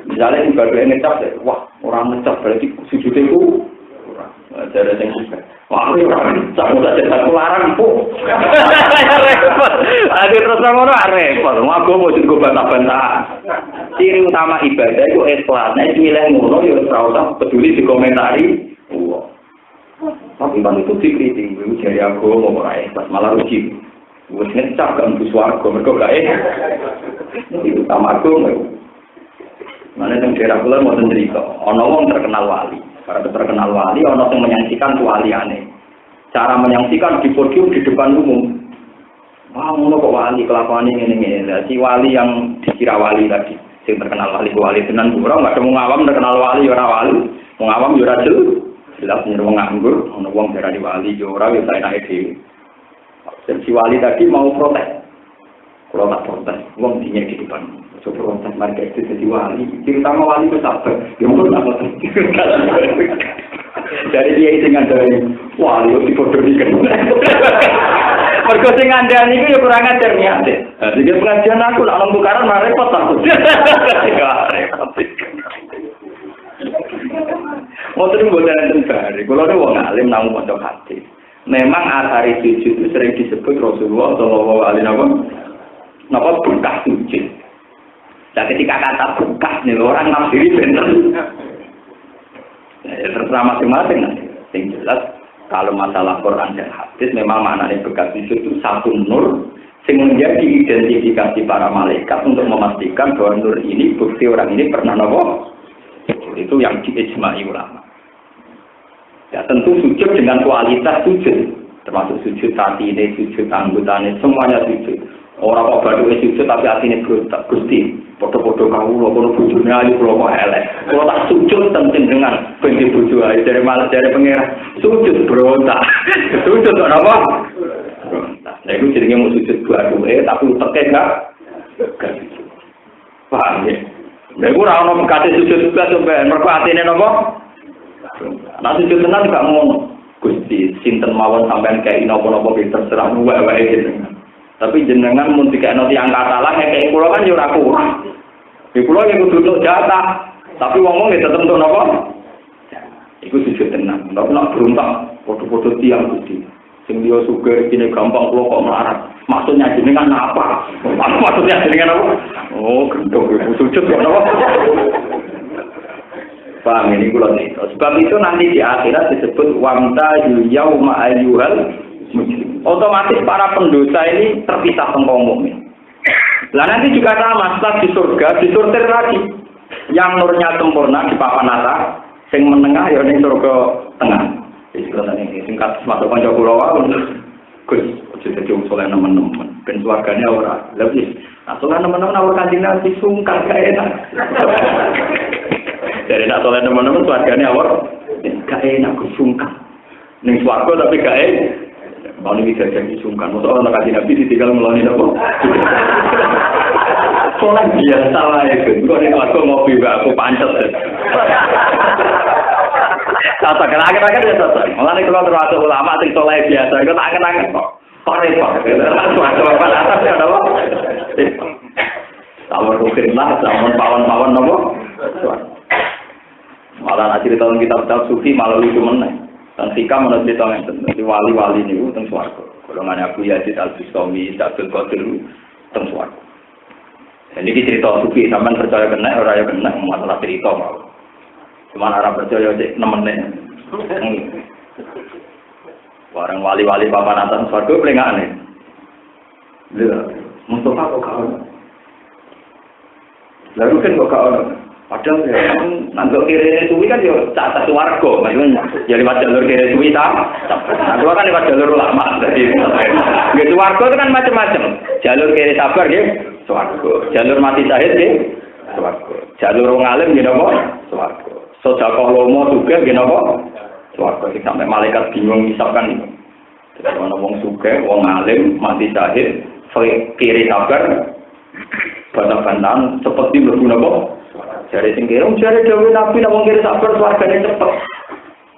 Misale sing baru ngecap, wah, orang ngecap berarti sujudé ku kurang. Ada sing suka. Wah, orang ngecap udah jadi larang po. Repot. Aduh terus ngono repot. Aku mau jadi bantah-bantah. Ciri utama ibadah itu ikhlas. Nek milih ngono ya ora usah peduli dikomentari. Tapi kan itu dikritik, jadi aku mau ora ikhlas malah rugi. Wes ngecap kan bus warga mergo gak enak. Itu utama aku. Mana yang daerah kula mau cerita, ana wong terkenal wali. Para terkenal wali ana sing menyaksikan waliane. Cara menyaksikan di podium di depan umum. Wah, ngono kok wali kelakuane ngene-ngene. Si wali yang dikira wali tadi, sing terkenal wali tenan ora enggak ada ngawam terkenal wali ora wali. Wong awam yo ora jelas nyer wong nganggur, ana wong darani wali yo ora yo enake dhewe. Dan si wali tadi mau protes. Kalau tak protes, wong dinya di depan. Coba protes mereka itu jadi wali. Terutama wali itu sabar. Yang pun tak protes. Dari dia itu ngandani, wali itu dibodohikan. Mereka sing ngandani itu ya kurang ajar niatnya. Jadi pengajian aku nak nang tukaran malah repot aku. Repot. Mau terus buat jalan tengah. Kalau ada wong alim namu maca hadis. Memang akhari sujud itu sering disebut Rasulullah Shallallahu Alaihi Wasallam bekas sujud. Dan ketika kata bekas nih orang nafsiri bener. Ya, terserah masing-masing nanti. Yang jelas kalau masalah Quran dan hadis memang maknanya bekas sujud itu satu nur yang menjadi identifikasi para malaikat untuk memastikan bahwa nur ini bukti orang ini pernah nopo. Itu yang diijma'i ulama. Ya tentu sujud dengan kualitas sujud, termasuk sujud hati ini, sujud anggotanya, semuanya sujud. Orang kok baru sujud tapi hati ini berontak, Gusti. Foto-foto kamu, kalau bujurnya aja kalau kok elek. Kalau tak sujud tentu dengan benci bujur aja dari malas dari pengira. Sujud berontak, sujud apa? Berontak. Nah itu jadinya mau sujud baru tapi uteknya enggak. Paham ya? Nah itu orang kasih sujud juga sampai mereka hati ini apa? Nah sujud tenan gak ngono. Gusti sinten mawon sampean kayak napa-napa terserah wae jenengan. Tapi jenengan mun dikekno tiyang katalah kayak kula kan yo ora kurang. Di kula yang kudu untuk jatah. Tapi wong-wong ya tetep untuk napa? Iku sujud tenan. Nek nak berontak foto-foto tiyang Gusti. Sing dia sugih iki gampang kula kok melarat. Maksudnya jenengan apa? Maksudnya jenengan apa? Oh, gendong iku sujud kok napa? Paham ini kulon itu. Sebab itu nanti di akhirat disebut wamta yauma ayyuhal mujrim. Otomatis para pendosa ini terpisah pengkomong. Lah nanti juga sama setelah di surga disortir lagi. Yang nurnya sempurna di papan atas, sing menengah ya ning surga tengah. Wis kula ini singkat masuk kanca kula wae. Gus, aja dadi wong saleh nemen-nemen. Ben swargane ora. Lah wis, asal nemen-nemen awak Kanjeng Nabi sungkan kae enak. Dari nak soleh teman-teman keluarganya awal gak enak sungkan ning swarga tapi gak enak mau nih bisa jadi sungkan masa orang kasih nabi ditinggal meloni apa soleh biasa lah itu kok nih aku ngopi aku pancet tata kenangan ya tata malah nih kalau termasuk ulama sing soleh biasa itu tak kenangan kok repot suatu atas ya apa tahun rukinlah tahun pawan-pawan apa malah nak cerita tentang kitab-kitab sufi malah lucu meneh. Dan Sika menurut cerita yang wali-wali ini tentang swarga. Golongan Abu Yazid Al-Bustami, Abdul Qadir tentang swarga. Jadi cerita sufi sampean percaya kena ora ya kena masalah cerita mau. Cuma ora percaya cek nemene. Barang wali-wali papan atas swarga plengane. Lha, Mustafa kok kau. Lalu kan kok kau padahal ya, nanggok kiri suwi kan ya atas warga, maksudnya ya lewat jalur kiri suwi tak. Nah, kan lewat jalur ulama, jadi gitu warga itu kan macam-macam. Jalur kiri sabar gitu, warga. Jalur mati syahid gitu, warga. Jalur ngalim gitu apa? Warga. Sedekah lomo juga gitu apa? Warga. Sampai malaikat bingung misalkan jadi orang suge, wong ngalim, mati syahid, kiri sabar, bantang-bantang seperti berguna apa? Jari singkirung, jari dewi nabi nak mengkiri sabar swargane cepet.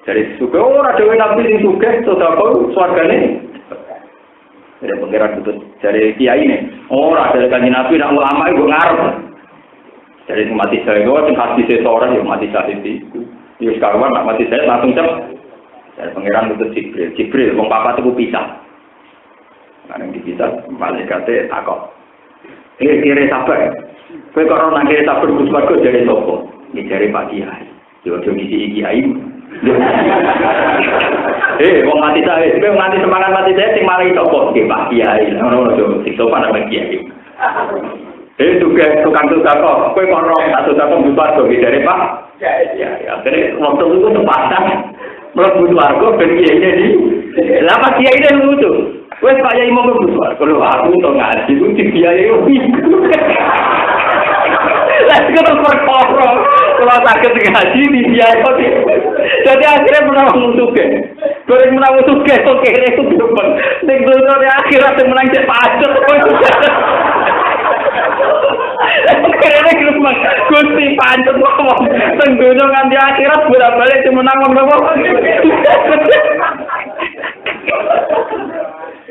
Jari suge ora dewi nabi sing suge sedekah swargane. Jadi pengiran itu jari kiai ini. Ora dari kanjeng nabi nak ulama iku ngarep. Jadi mati saya kok sing hadis seorang yang mati syahid iku. Yo sekarang nak mati saya langsung cepet. Jadi pengiran itu Jibril wong papat itu pisah. Karena dipisah malaikate takok. Kiri sabar. Kowe kok ora nang kiri sabar Gus Warga jare sapa? Iki jare Pak Kiai. Yo aja ngisi kiai. Wong mati sae, kowe nganti semangat mati sae sing malah sapa? Nggih Pak Kiai. Ngono aja siksa nang Kiai. Juga tukang-tukang kok. Kowe kok ora satu-satu Gus Warga jare Pak. Ya, akhirnya waktu itu tempatan mlebu Warga ben kiai di. Lah Pak Kiai itu lucu. Wes Pak Yai mau berbuat, kalau aku untuk ngaji itu dibiayai lah kalau perkara, kalau sakit ngaji dibiayai. Jadi akhirnya menang suke, goreng menang suke, oke itu depan. Nek dulu akhirat menang cek pacet. Akhirnya kita gusti pancet ngomong, tenggono nganti akhirat bolak-balik cuma menang ngomong.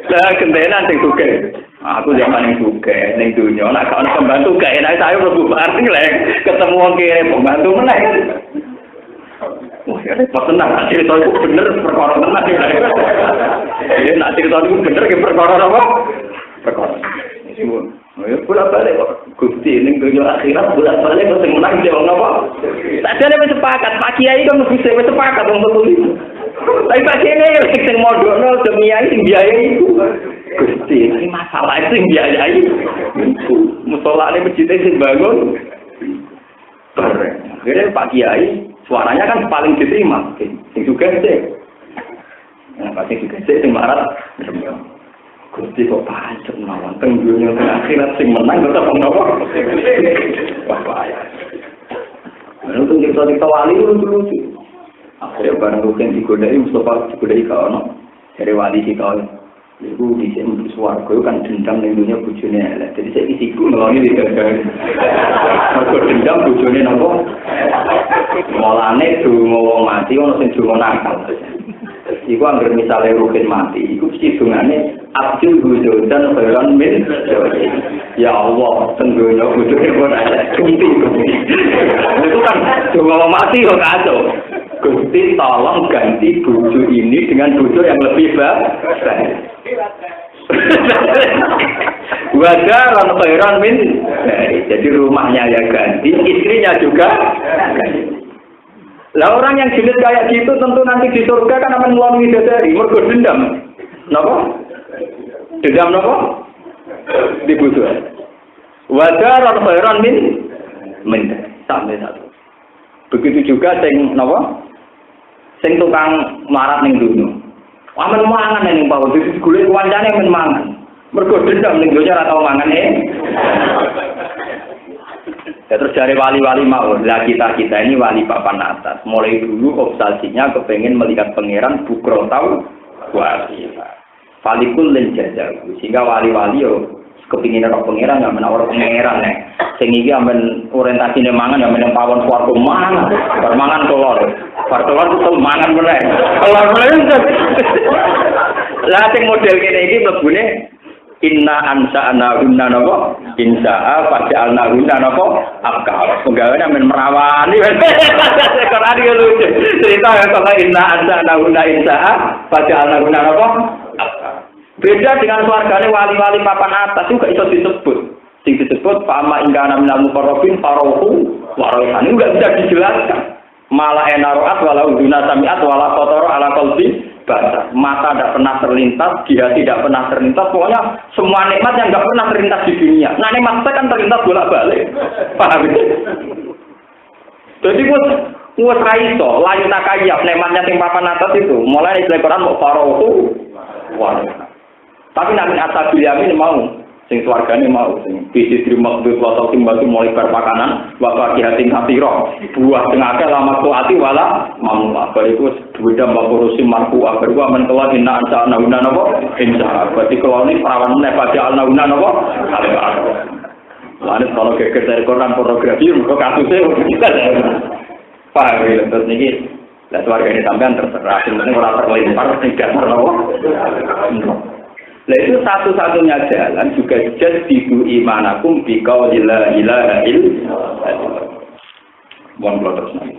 Lah kentenan sing suke. Aku zaman ning suke, ning dunya nek ana pembantu gak enak saya mlebu bareng lek ketemu wong kere pembantu meneh. Wah, Pas tenang, cerita itu bener perkara tenang. Jadi nak cerita itu bener ke perkara apa? Perkara. Bolak-balik kok. Gusti ning dunya akhirat bolak-balik kok sing menang jawab napa? Sadane wis sepakat, Pak Kiai kan wis sepakat wong betul. Tapi Pak Kiai sing modhono demi sing biayai iku. Gusti, ini masalah itu yang biayai. Musolane masjid sing bangun. Jadi Pak Kiai suaranya kan paling diterima, sing juga sih. Nah, pasti juga sih sing marah. Gusti kok pancet mawon teng dunya akhirat sing menang tetep ngono. Wah bahaya. Menurut cerita wali lucu-lucu. Akhirnya barang rugen digodai Mustafa digodai kaono. Dari wali si kaono. Iku bisa untuk suarga kan dendam ning dunya bojone elek. Jadi saya isiku ngeloni di dagang. Mergo dendam bojone napa? Mulane dungo wong mati ono sing dungo nakal. Iku anggere misale rugen mati, iku mesti dungane abdul hujudan khairan min. Ya Allah, tenggono bojone kok elek kunti. Itu kan dungo wong mati kok kacau. Gusti tolong ganti bojo ini dengan bojo yang lebih baik. Wajaran khairan min. Jadi rumahnya ya ganti, istrinya juga ganti. Lah orang yang jenis kayak gitu tentu nanti di surga kan akan melalui bidadari, mergo dendam. Napa? Dendam napa? Di bojo. Wajaran khairan min. Sampai satu. Begitu juga sing napa? Sing tukang melarat ning dunya. Amen mangan ning bawah dadi golek kancane men mangan. Mergo dendam ning dunya ora tau mangan Ya terus dari wali-wali mau, lah kita ini wali papan atas. Mulai dulu obsesinya kepengen melihat pangeran bukro tau wali. Falikul lenjajah. Sehingga wali-wali yo kepingin ada pangeran yang menawar pangeran nih. Sehingga amen orientasinya mangan yang menang pawon suarga mangan. Bermangan telur. Telur itu mangan bener. Telur bener. Lah sing model kene iki mlebune inna ansa'na hunna napa insa'a faj'alna hunna napa abkar penggaweane men merawani Quran iki lucu cerita kaya inna ansa'na hunna insa'a faj'alna hunna napa abkar beda dengan keluargane wali-wali papan atas juga iso disebut sing disebut fa'ama ingkana minal muqarrabin farohu warohan ini enggak bisa dijelaskan malah enaroat walau duna samiat wala qatara ala qalbi mata tidak pernah terlintas, dia tidak pernah terlintas, pokoknya semua nikmat yang tidak pernah terlintas di dunia. Nah nikmat saya kan terlintas bolak-balik, paham itu? Jadi buat raiso, layu takayap, nikmatnya yang papan atas itu, mulai dari Quran mau farohu, wah. Tapi nanti atas biliamin mau, sing suarganya mau, sing bisi terima duit wasal timbal mulai berpakanan, waktu hati roh, buah tengahnya lama tuati wala mamu apa itu beda bakurusi marfu agar gua menkeluar inna ansa nauna nopo insya berarti kalau ini perawan nepaja al nauna nopo lalu kalau geger dari Quran pornografi mereka kasusnya kita paham ya terus ini lah keluarga ini sampean terserah sebenarnya orang terlempar tidak nopo. Nah itu satu-satunya jalan juga jadidu imanakum biqauli la ilaha illallah. Mohon terus nanti.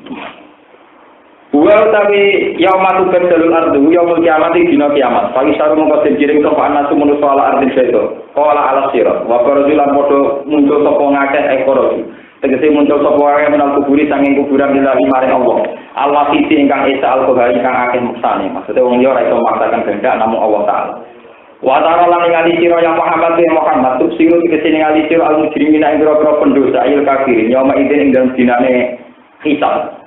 Buat tapi yaumatu badalul ardu yaumul kiamat dina kiamat. Pagi saru mongko dikirim sapa anasu manusa ala ardin sedo. Qala ala sirat wa qarajulan padha muncul sapa ngakeh ekoroju. Tegese muncul sapa wae menal kuburi sanging kuburan lillahi maring Allah. Allah sisi ingkang esa al-qahari ingkang akeh maksane. Maksudnya wong liya ora iso maksakan kehendak namung Allah Taala. Wa ta'ala lan ningali sira yang Muhammad tufsiru tegese ningali sira al-mujrimina ing grogro pendosa il kafirin yauma idzin ing dalem dinane hisab.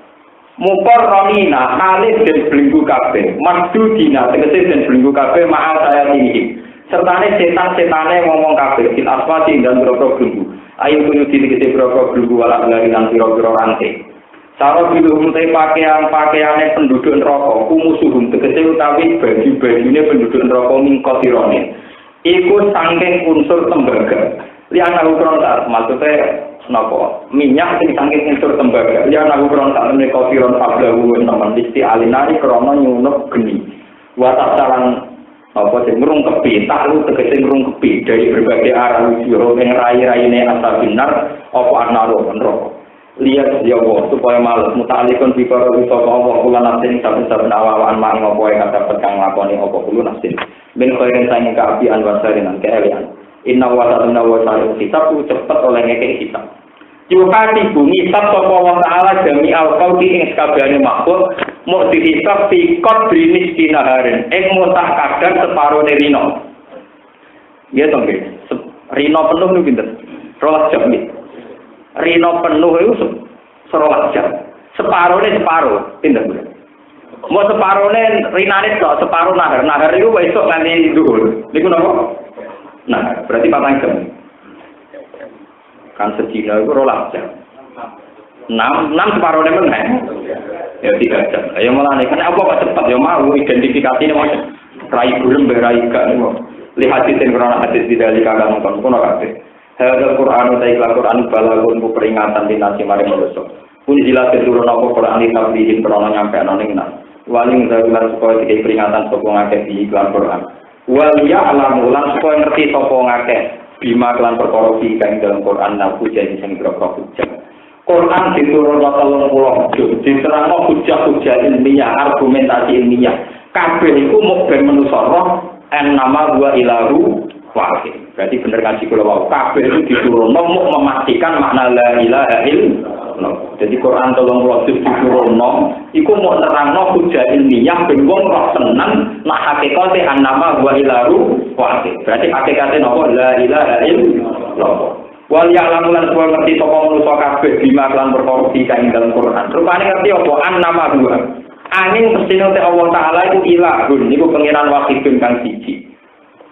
Mukarramina halih den blinggu kabeh, masdudina tegese den blinggu kabeh ma'al saya ini. Sertane setan-setane ngomong kabeh sil aswati dan grogro blinggu. Ayo kudu tegese grogro blinggu wala lan pira-pira rantai. Cara bilum te pakaiane penduduk neraka kumusuhum tegese utawi baju-bajune penduduk neraka mingkotirone iku saking unsur tembaga liyane ukuran tak maksude napa minyak sing saking unsur tembaga liyane ukuran tak mingkotiron sabdawu teman listi alinari krana nyunup geni wa tasalan apa sing ngrungkepi tak lu tegese ngrungkepi dari berbagai arah wujud ing rai-raine asabinar apa anaro neraka lihat ya Allah supaya males mutalikun bikara sapa Allah kula nafsin saben-saben awak-awakan mak ngopo ae kata petang lakoni apa kula nafsin min khairin sange kaapian wasarinan keelian inna wa ta'ala wa ta'ala kitab cepet oleh ngekek kitab Yuhati bumi sab sapa wa ta'ala jami al-qaudi ing sakabehane makhluk mau dihisab fi qadri dinaharin mutah kadang separone rino ya to nggih rino penuh niku pinten 12 jam nggih Rino penuh itu serolah jam. Separuhnya separuh. Pindah. Mau separuhnya rinane kok separuh nahar. Nahar itu besok nanti duhur. Ini kenapa? Nah, berarti 4 jam. Kan sedina itu rolah jam. 6 separuhnya meneh. Ya 3 jam. Ya malah nih. Karena apa kok cepat ya mau identifikasinya macam rai belum berai gak nih mau. Lihat di tenggorana hadis di dalam kagak nonton pun agak. Hadal Quran utai Quran balagun ku peringatan di nasi mari manusia. Pun jelas turun apa Quran di tablihin perono nyampe anoning nas. Waling zagulan supaya dikei peringatan sapa ngakeh di iklan Quran. Wal ya'lamu lan supaya ngerti sapa ngakeh bima kelan perkara iki kang dalam Quran naku jadi sing grogok hujah. Quran diturunno 30 juz, diterangno hujah-hujah ilmiah, argumentasi ilmiah. Kabeh iku mung ben manusa roh en nama wa ilahu wahid. Berarti bener ngaji kula wau kabeh itu diturunno mung memastikan makna la ilaha illallah. Jadi Quran 30 juz diturunno iku mung nerangno hujah ilmiah ben wong roh tenan nek hakikate annama wa ilahu wahid. Berarti hakikate napa la ilaha illallah. Wal ya'lamu lan suwa ngerti sapa manusa kabeh bima lan perkara kang dalam Quran. Rupane ngerti apa annama wa. Angin mestine Allah Taala iku ilahun niku pangeran wahidun kang siji.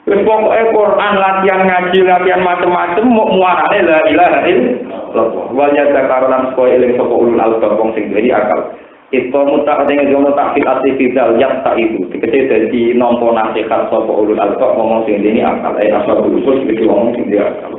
Wis pokoke Quran latihan ngaji latihan macam-macam mau muarane la ilaha illallah. Wa yadzakarulan supaya eling sapa ulul albab wong sing duwe akal. Itu mutak dengan jono takfir artifisial yang tak itu. Dikete dadi nampa nasihat sapa ulul albab ngomong sing dene akal. Asal usul iki ngomong sing dia akal.